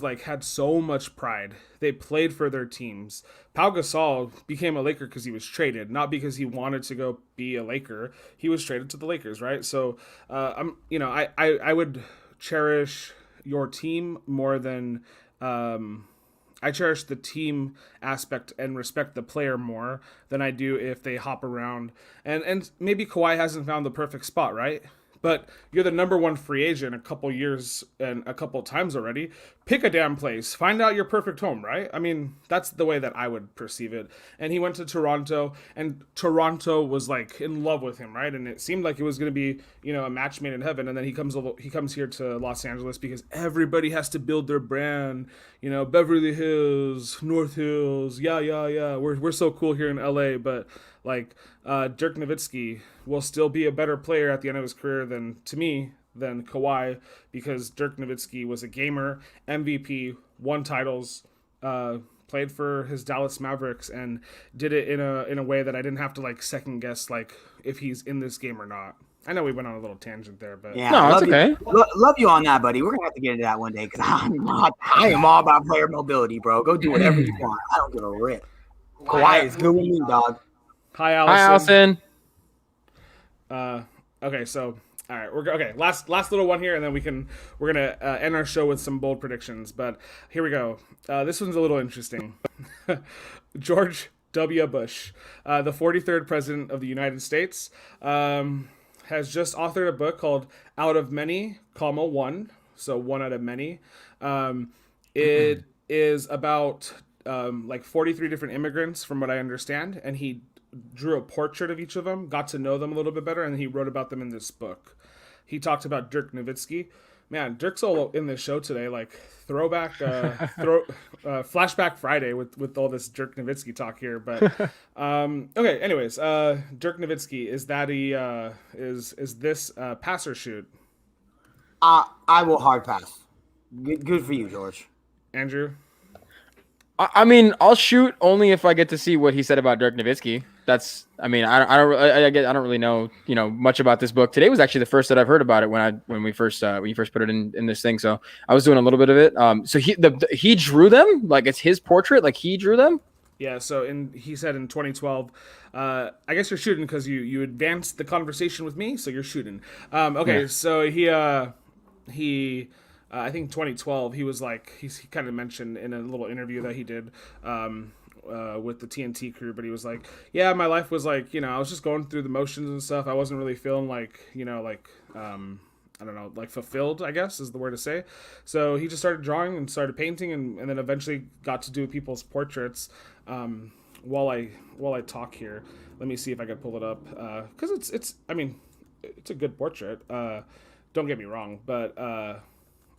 like had so much pride. They played for their teams. Pau Gasol became a Laker because he was traded, not because he wanted to go be a Laker. He was traded to the Lakers, right? So I would cherish your team more than I cherish the team aspect and respect the player more than I do if they hop around. And maybe Kawhi hasn't found the perfect spot, right? But you're the number 1 free agent a couple years and a couple times already. Pick a damn place. Find out your perfect home, right? I mean, that's the way that I would perceive it. And he went to Toronto, and Toronto was like in love with him, right? And it seemed like it was going to be, a match made in heaven. And then he comes here to Los Angeles because everybody has to build their brand. Beverly Hills, North Hills, yeah. We're so cool here in LA, but like Dirk Nowitzki will still be a better player at the end of his career than Kawhi, because Dirk Nowitzki was a gamer, MVP, won titles, played for his Dallas Mavericks, and did it in a way that I didn't have to like second guess like if he's in this game or not. I know we went on a little tangent there, but yeah, no, it's okay. Love you on that, buddy. We're gonna have to get into that one day because I am all about player mobility, bro. Go do whatever you want. I don't give a rip. Kawhi is good with me, dog. Hi, Allison. Okay, so all right, last little one here, and then we're gonna end our show with some bold predictions. But here we go. This one's a little interesting. George W. Bush, the 43rd president of the United States, has just authored a book called Out of Many, One. So one out of many. It is about like 43 different immigrants, from what I understand, and he drew a portrait of each of them, got to know them a little bit better, and he wrote about them in this book. He talked about Dirk Nowitzki. Man, Dirk's all in this show today, like throwback, flashback Friday with all this Dirk Nowitzki talk here. But okay, anyways, Dirk Nowitzki, is that is this pass or shoot? I will hard pass. Good for you, George. Andrew? I mean, I'll shoot only if I get to see what he said about Dirk Nowitzki. I don't really know, much about this book. Today was actually the first that I've heard about it when you first put it in this thing. So I was doing a little bit of it. So he drew them, like it's his portrait, like he drew them. Yeah. So he said in 2012, I guess you're shooting because you advanced the conversation with me, so you're shooting. Okay. Yeah. So he. I think 2012, he was like, he kind of mentioned in a little interview that he did with the TNT crew, but he was like, yeah, my life was like, I was just going through the motions and stuff. I wasn't really feeling like, I don't know, like fulfilled, I guess is the word to say. So he just started drawing and started painting and then eventually got to do people's portraits. While I talk here, let me see if I can pull it up. Cause it's a good portrait. Don't get me wrong, but,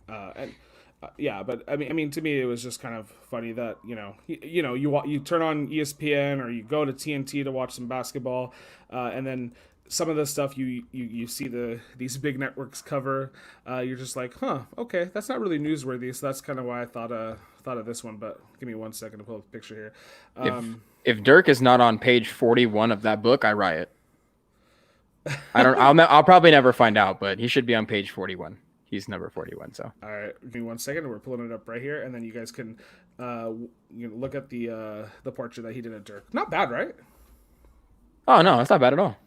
but I mean, to me, it was just kind of funny that you turn on ESPN or you go to TNT to watch some basketball, and then some of the stuff you see these big networks cover, you're just like, huh, okay, that's not really newsworthy. So that's kind of why I thought of this one. But give me 1 second to pull up the picture here. If Dirk is not on page 41 of that book, I riot. I'll probably never find out, but he should be on page 41. He's number 41. So all right, give me 1 second. We're pulling it up right here, and then you guys can look at the portrait that he did at Dirk. Not bad, right? Oh no, that's not bad at all.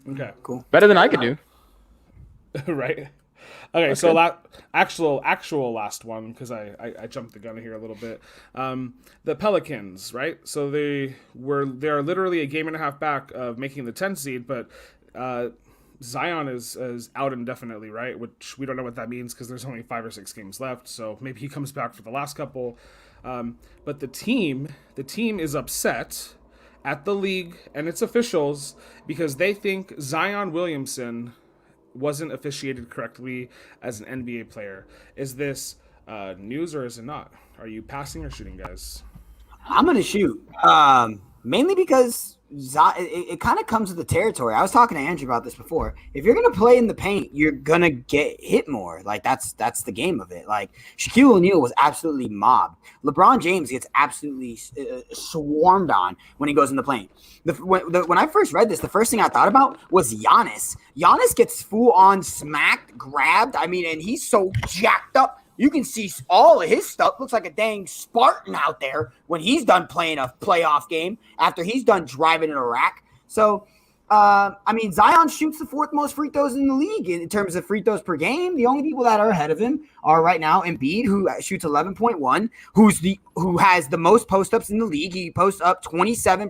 Okay, Cool. Better than I could do. Right. Okay, that's so actual last one, because I jumped the gun here a little bit. The Pelicans, right? So they are literally a game and a half back of making the 10th seed, but Zion is out indefinitely, right? Which we don't know what that means because there's only 5 or 6 games left. So maybe he comes back for the last couple. But the team is upset at the league and its officials because they think Zion Williamson wasn't officiated correctly as an NBA player. Is this news or is it not? Are you passing or shooting, guys? I'm gonna shoot. Mainly because it kind of comes with the territory. I was talking to Andrew about this before. If you're gonna play in the paint, you're gonna get hit more. Like that's the game of it. Like Shaquille O'Neal was absolutely mobbed. LeBron James gets absolutely swarmed on when he goes in the paint. When I first read this, the first thing I thought about was Giannis. Giannis gets full on smacked, grabbed. I mean, and he's so jacked up. You can see all of his stuff. Looks like a dang Spartan out there when he's done playing a playoff game after he's done driving in a rack. So, I mean, Zion shoots the 4th most free throws in the league in terms of free throws per game. The only people that are ahead of him are right now Embiid, who shoots 11.1, who has the most post-ups in the league. He posts up 27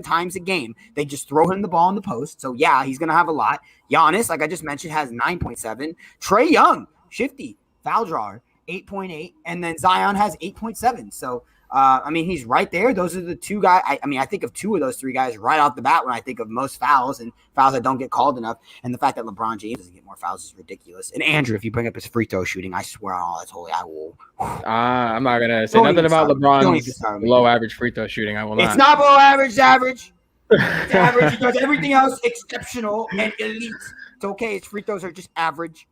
times a game. They just throw him the ball in the post. So, yeah, he's going to have a lot. Giannis, like I just mentioned, has 9.7. Trae Young, shifty. Foul drawer, 8.8, and then Zion has 8.7. So, I mean, he's right there. Those are the 2 guys. I mean, I think of 2 of those 3 guys right off the bat when I think of most fouls and fouls that don't get called enough. And the fact that LeBron James doesn't get more fouls is ridiculous. And Andrew, if you bring up his free throw shooting, I swear on all that's holy, I will. I'm not gonna say nothing about LeBron's low average free throw shooting. I will not. It's not below average. It's average. It's average. He does everything else exceptional and elite. It's okay. His free throws are just average.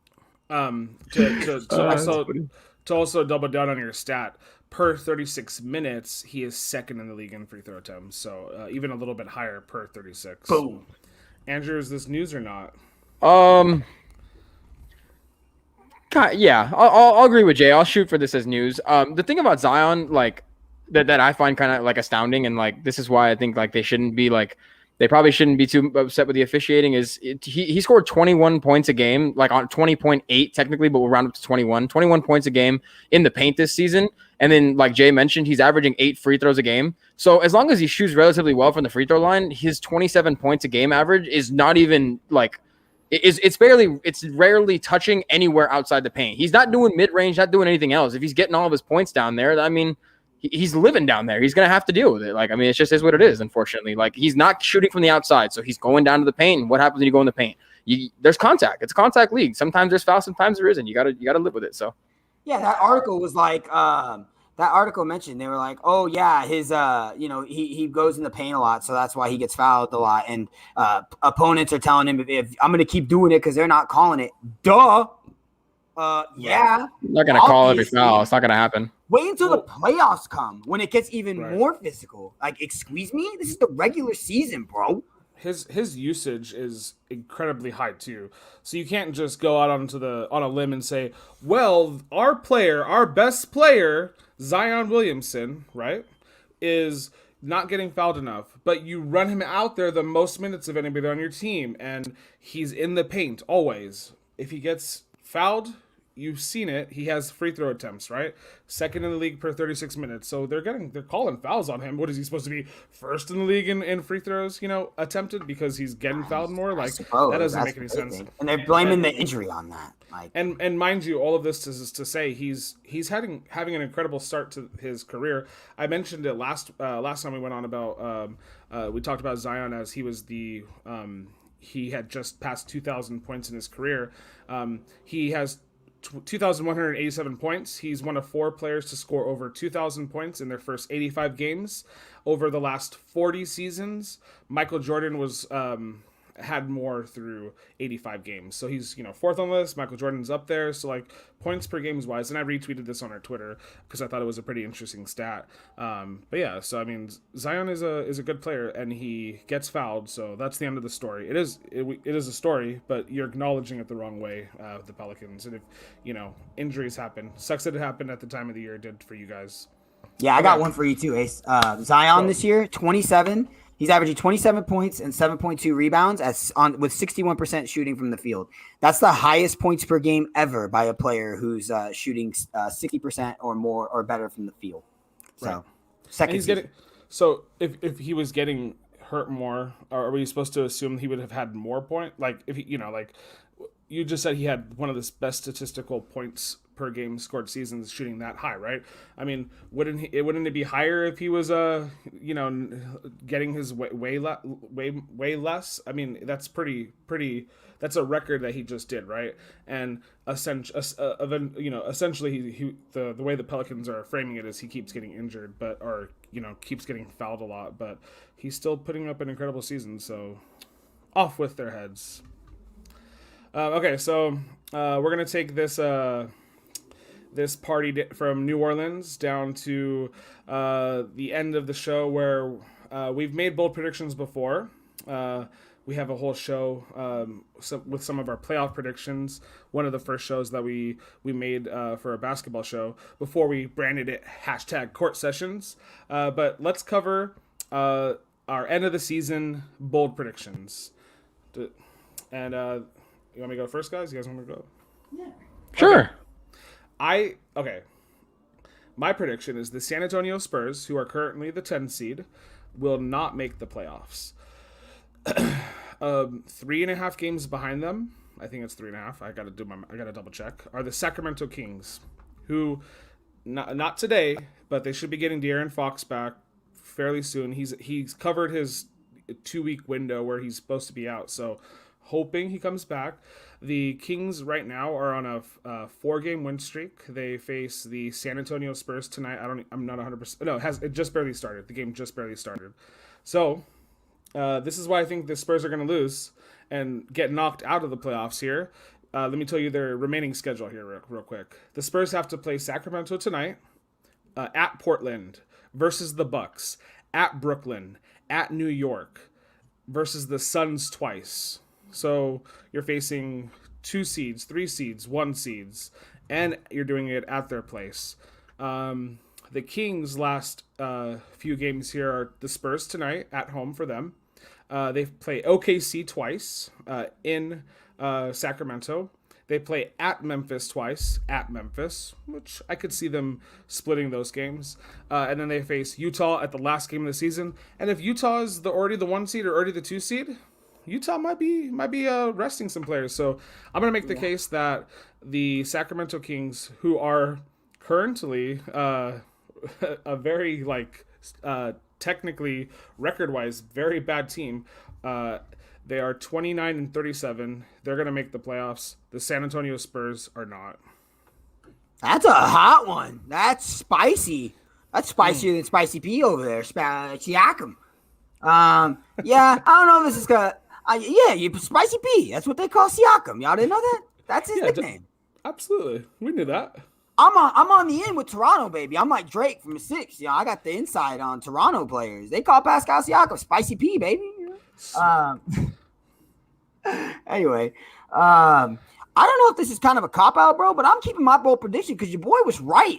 To also double down on your stat, per 36 minutes, he is 2nd in the league in free throw attempts. So even a little bit higher per 36. Boom. Andrew, is this news or not? Yeah, I'll agree with Jay. I'll shoot for this as news. The thing about Zion, like that I find kind of like astounding, and like this is why I think like they probably shouldn't be too upset with the officiating. He scored 21 points a game, like on 20.8 technically, but we'll round up to 21 points a game in the paint this season. And then, like Jay mentioned, he's averaging 8 free throws a game. So as long as he shoots relatively well from the free throw line, his 27 points a game average is not even like it's rarely touching anywhere outside the paint. He's not doing mid range, not doing anything else. If he's getting all of his points down there, I mean, he's living down there. He's going to have to deal with it. Like, I mean, it just is what it is, unfortunately. Like, he's not shooting from the outside, so he's going down to the paint. And what happens when you go in the paint? There's contact. It's a contact league. Sometimes there's foul, sometimes there isn't. You got to live with it. So, yeah, that article was like, that article mentioned, they were like, oh, yeah, his, he goes in the paint a lot, so that's why he gets fouled a lot. And opponents are telling him, if I'm going to keep doing it because they're not calling it. Duh. Yeah. I'm not going to call every foul. It's not going to happen. Wait until the playoffs come when it gets even more physical. Like, excuse me? This is the regular season, bro. His usage is incredibly high too. So you can't just go out on a limb and say, well, our best player, Zion Williamson, right, is not getting fouled enough. But you run him out there the most minutes of anybody on your team, and he's in the paint always. If he gets fouled, you've seen it. He has free throw attempts, right? 2nd in the league per 36 minutes. So they're calling fouls on him. What is he supposed to be? 1st in the league in free throws, attempted because he's getting fouled more? Like, that doesn't make any sense. And they're blaming the injury on that. Like, and mind you, all of this is to say he's having an incredible start to his career. I mentioned it last time we went on about we talked about Zion as he was he had just passed 2,000 points in his career. He has 2,187 points. He's one of 4 players to score over 2,000 points in their first 85 games over the last 40 seasons. Michael Jordan was had more through 85 games. So he's, fourth on the list. Michael Jordan's up there. So like points per games wise, and I retweeted this on our Twitter because I thought it was a pretty interesting stat. But yeah, so I mean, Zion is a good player, and he gets fouled. So that's the end of the story. It is a story, but you're acknowledging it the wrong way, the Pelicans. And if, injuries happen, sucks that it happened at the time of the year it did for you guys. Yeah, I got one for you too, Ace. Zion this year, 27. He's averaging 27 points and 7.2 rebounds with 61% shooting from the field. That's the highest points per game ever by a player who's shooting 60% or more or better from the field. So, right. Second he's season. So if he was getting hurt more, are we supposed to assume he would have had more point? Like if he, like you just said, he had one of the best statistical points per game scored seasons shooting that high, right? I mean, wouldn't it be higher if he was getting his way less? I mean, that's pretty that's a record that he just did, right? And essentially the way the Pelicans are framing it is he keeps getting injured, keeps getting fouled a lot, but he's still putting up an incredible season, so off with their heads. Okay, so we're gonna take this party from New Orleans down to the end of the show where we've made bold predictions before. We have a whole show with some of our playoff predictions. One of the first shows that we made for a basketball show before we branded it #Court Sessions. But let's cover our end of the season bold predictions. And you want me to go first, guys? You guys want to go? Yeah. Sure. Okay. My prediction is the San Antonio Spurs, who are currently the 10 seed, will not make the playoffs. 3.5 games behind them, I think it's 3.5. I gotta double check. Are the Sacramento Kings, who not today, but they should be getting De'Aaron Fox back fairly soon. He's covered his 2-week window where he's supposed to be out, so hoping he comes back. The Kings right now are on a 4-game win streak. They face the San Antonio Spurs tonight. I'm not 100%. No, it just barely started. The game just barely started. So this is why I think the Spurs are going to lose and get knocked out of the playoffs here. Let me tell you their remaining schedule here real quick. The Spurs have to play Sacramento tonight, at Portland versus the Bucks, at Brooklyn, at New York versus the Suns twice. So you're facing 2 seeds, 3 seeds, 1 seeds, and you're doing it at their place. The Kings' last few games here are the Spurs tonight at home for them. They play OKC twice in Sacramento. They play at Memphis twice at Memphis, which I could see them splitting those games. And then they face Utah at the last game of the season. And if Utah is already the 1 seed or already the 2 seed, Utah might be resting some players. So I'm going to make the case that the Sacramento Kings, who are currently a very, technically, record-wise, very bad team, they are 29-37. They're going to make the playoffs. The San Antonio Spurs are not. That's a hot one. That's spicy. That's spicier than Spicy P over there. Siakam. Yeah, I don't know if this is gonna. You Spicy P. That's what they call Siakam. Y'all didn't know that? That's his nickname. Absolutely, we knew that. I'm on the end with Toronto, baby. I'm like Drake from the 6. I got the inside on Toronto players. They call Pascal Siakam Spicy P, baby. Anyway, I don't know if this is kind of a cop-out, bro, but I'm keeping my bold prediction because your boy was right.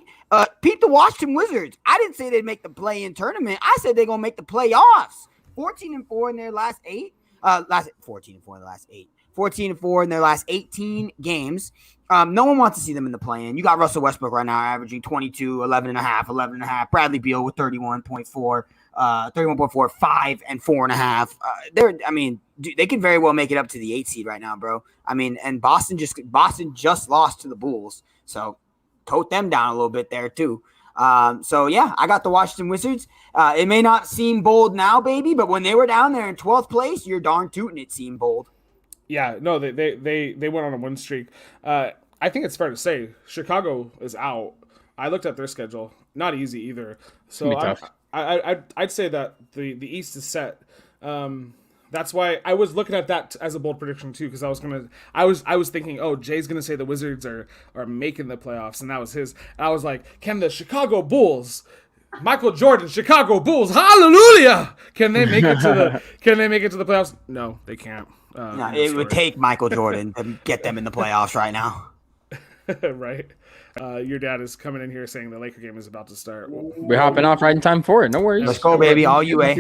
Peep the Washington Wizards. I didn't say they'd make the play-in tournament. I said they're going to make the playoffs. 14-4 in their last 8. 14-4 in the last 8. 14-4 in their last 18 games. No one wants to see them in the play-in. You got Russell Westbrook right now averaging 22, 11.5. Bradley Beal with 31.4, 31.4, 5, and 4.5. They could very well make it up to the 8 seed right now, bro. And Boston just lost to the Bulls, so coat them down a little bit there too. I got the Washington Wizards. It may not seem bold now, baby, but when they were down there in 12th place, you're darn tootin' it seemed bold. Yeah, no, they went on a win streak. I think it's fair to say Chicago is out. I looked at their schedule, not easy either. So I'd say that the East is set. That's why I was looking at that as a bold prediction too, because I was thinking, oh, Jay's gonna say the Wizards are making the playoffs, and that was his. And I was like, can the Chicago Bulls, Michael Jordan, Chicago Bulls, hallelujah, can they make it to the playoffs? No, they can't. No, it would take Michael Jordan to get them in the playoffs right now. Right. Your dad is coming in here saying the Laker game is about to start. We're hopping off right in time for it. No worries. Let's go, baby. All you, eh?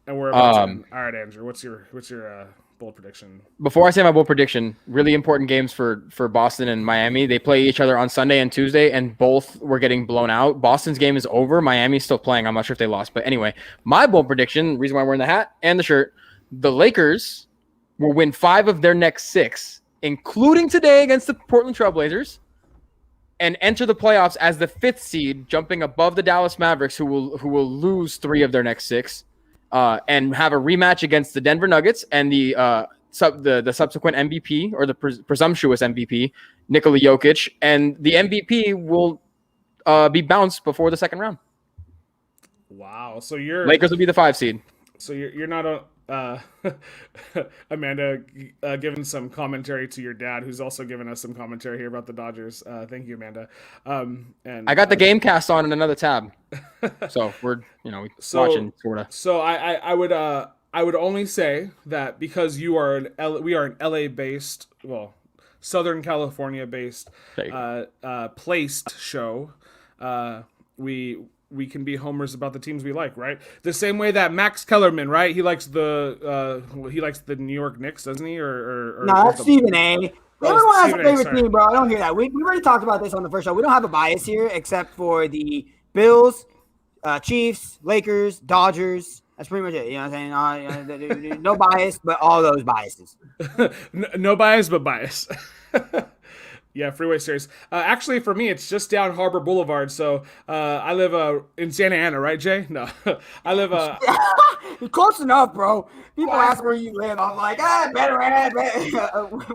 And we're about to. All right, Andrew. What's your bold prediction? Before I say my bold prediction, really important games for Boston and Miami. They play each other on Sunday and Tuesday, and both were getting blown out. Boston's game is over. Miami's still playing. I'm not sure if they lost, but anyway, my bold prediction, reason why I'm wearing the hat and the shirt, the Lakers will win 5 of their next 6, including today against the Portland Trailblazers, and enter the playoffs as the 5th seed, jumping above the Dallas Mavericks, who will lose 3 of their next 6, and have a rematch against the Denver Nuggets and the subsequent MVP, or the presumptuous MVP, Nikola Jokic, and the MVP will be bounced before the second round. Wow! So Lakers will be the 5 seed. So you're not a. Amanda giving some commentary to your dad, who's also giving us some commentary here about the Dodgers. Thank you, Amanda. And I got the game cast on in another tab, so we're watching sorta. So I would only say that because we are an LA based, well, Southern California based placed show, we can be homers about the teams we like, right? The same way that Max Kellerman, right? He likes the New York Knicks, doesn't he? Or no, that's Stephen A. Everyone has a favorite team, bro. I don't hear that. We already talked about this on the first show. We don't have a bias here except for the Bills, Chiefs, Lakers, Dodgers. That's pretty much it. You know what I'm saying? No bias, but all those biases. No bias, but bias. Yeah, Freeway Series. Actually, for me, it's just down Harbor Boulevard. So I live in Santa Ana, right, Jay? No, I live. Close enough, bro. People ask where you live. I'm like, better.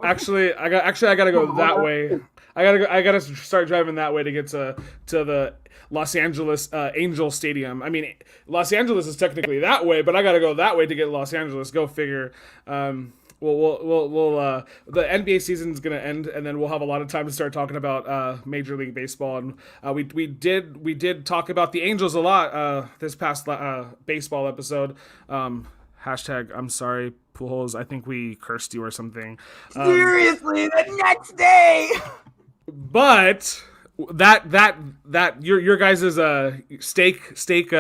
Actually, I gotta go that way. I gotta start driving that way to get to the Los Angeles Angel Stadium. I mean, Los Angeles is technically that way, but I gotta go that way to get to Los Angeles. Go figure. We'll the NBA season is gonna end, and then we'll have a lot of time to start talking about Major League Baseball. And we did talk about the Angels a lot this past baseball episode. Hashtag I'm sorry, Pujols. I think we cursed you or something. Seriously, the next day. But that your guys' stake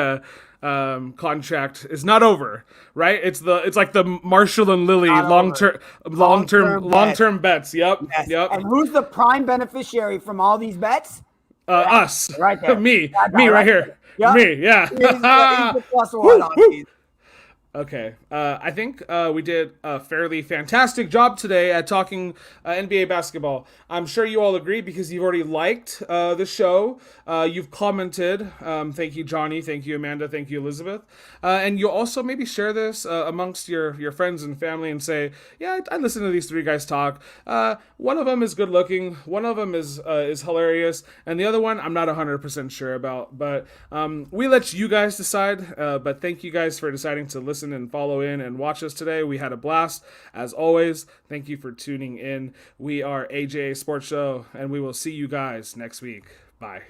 contract is not over, right? It's like the Marshall and Lily long term bets. Yep. Yes. Yep. And who's the prime beneficiary from all these bets? Us. Right there. Me right here. Yep. Me. Yeah. He's the plus one on these. Okay, I think we did a fairly fantastic job today at talking NBA basketball. I'm sure you all agree because you've already liked the show. You've commented. Thank you, Johnny. Thank you, Amanda. Thank you, Elizabeth. And you'll also maybe share this amongst your friends and family and say, yeah, I listen to these 3 guys talk. One of them is good looking. One of them is hilarious. And the other one, I'm not 100% sure about. But we let you guys decide. But thank you guys for deciding to listen and follow in and watch us today. We had a blast. As always, thank you for tuning in. We are AJA Sports Show, and we will see you guys next week. Bye.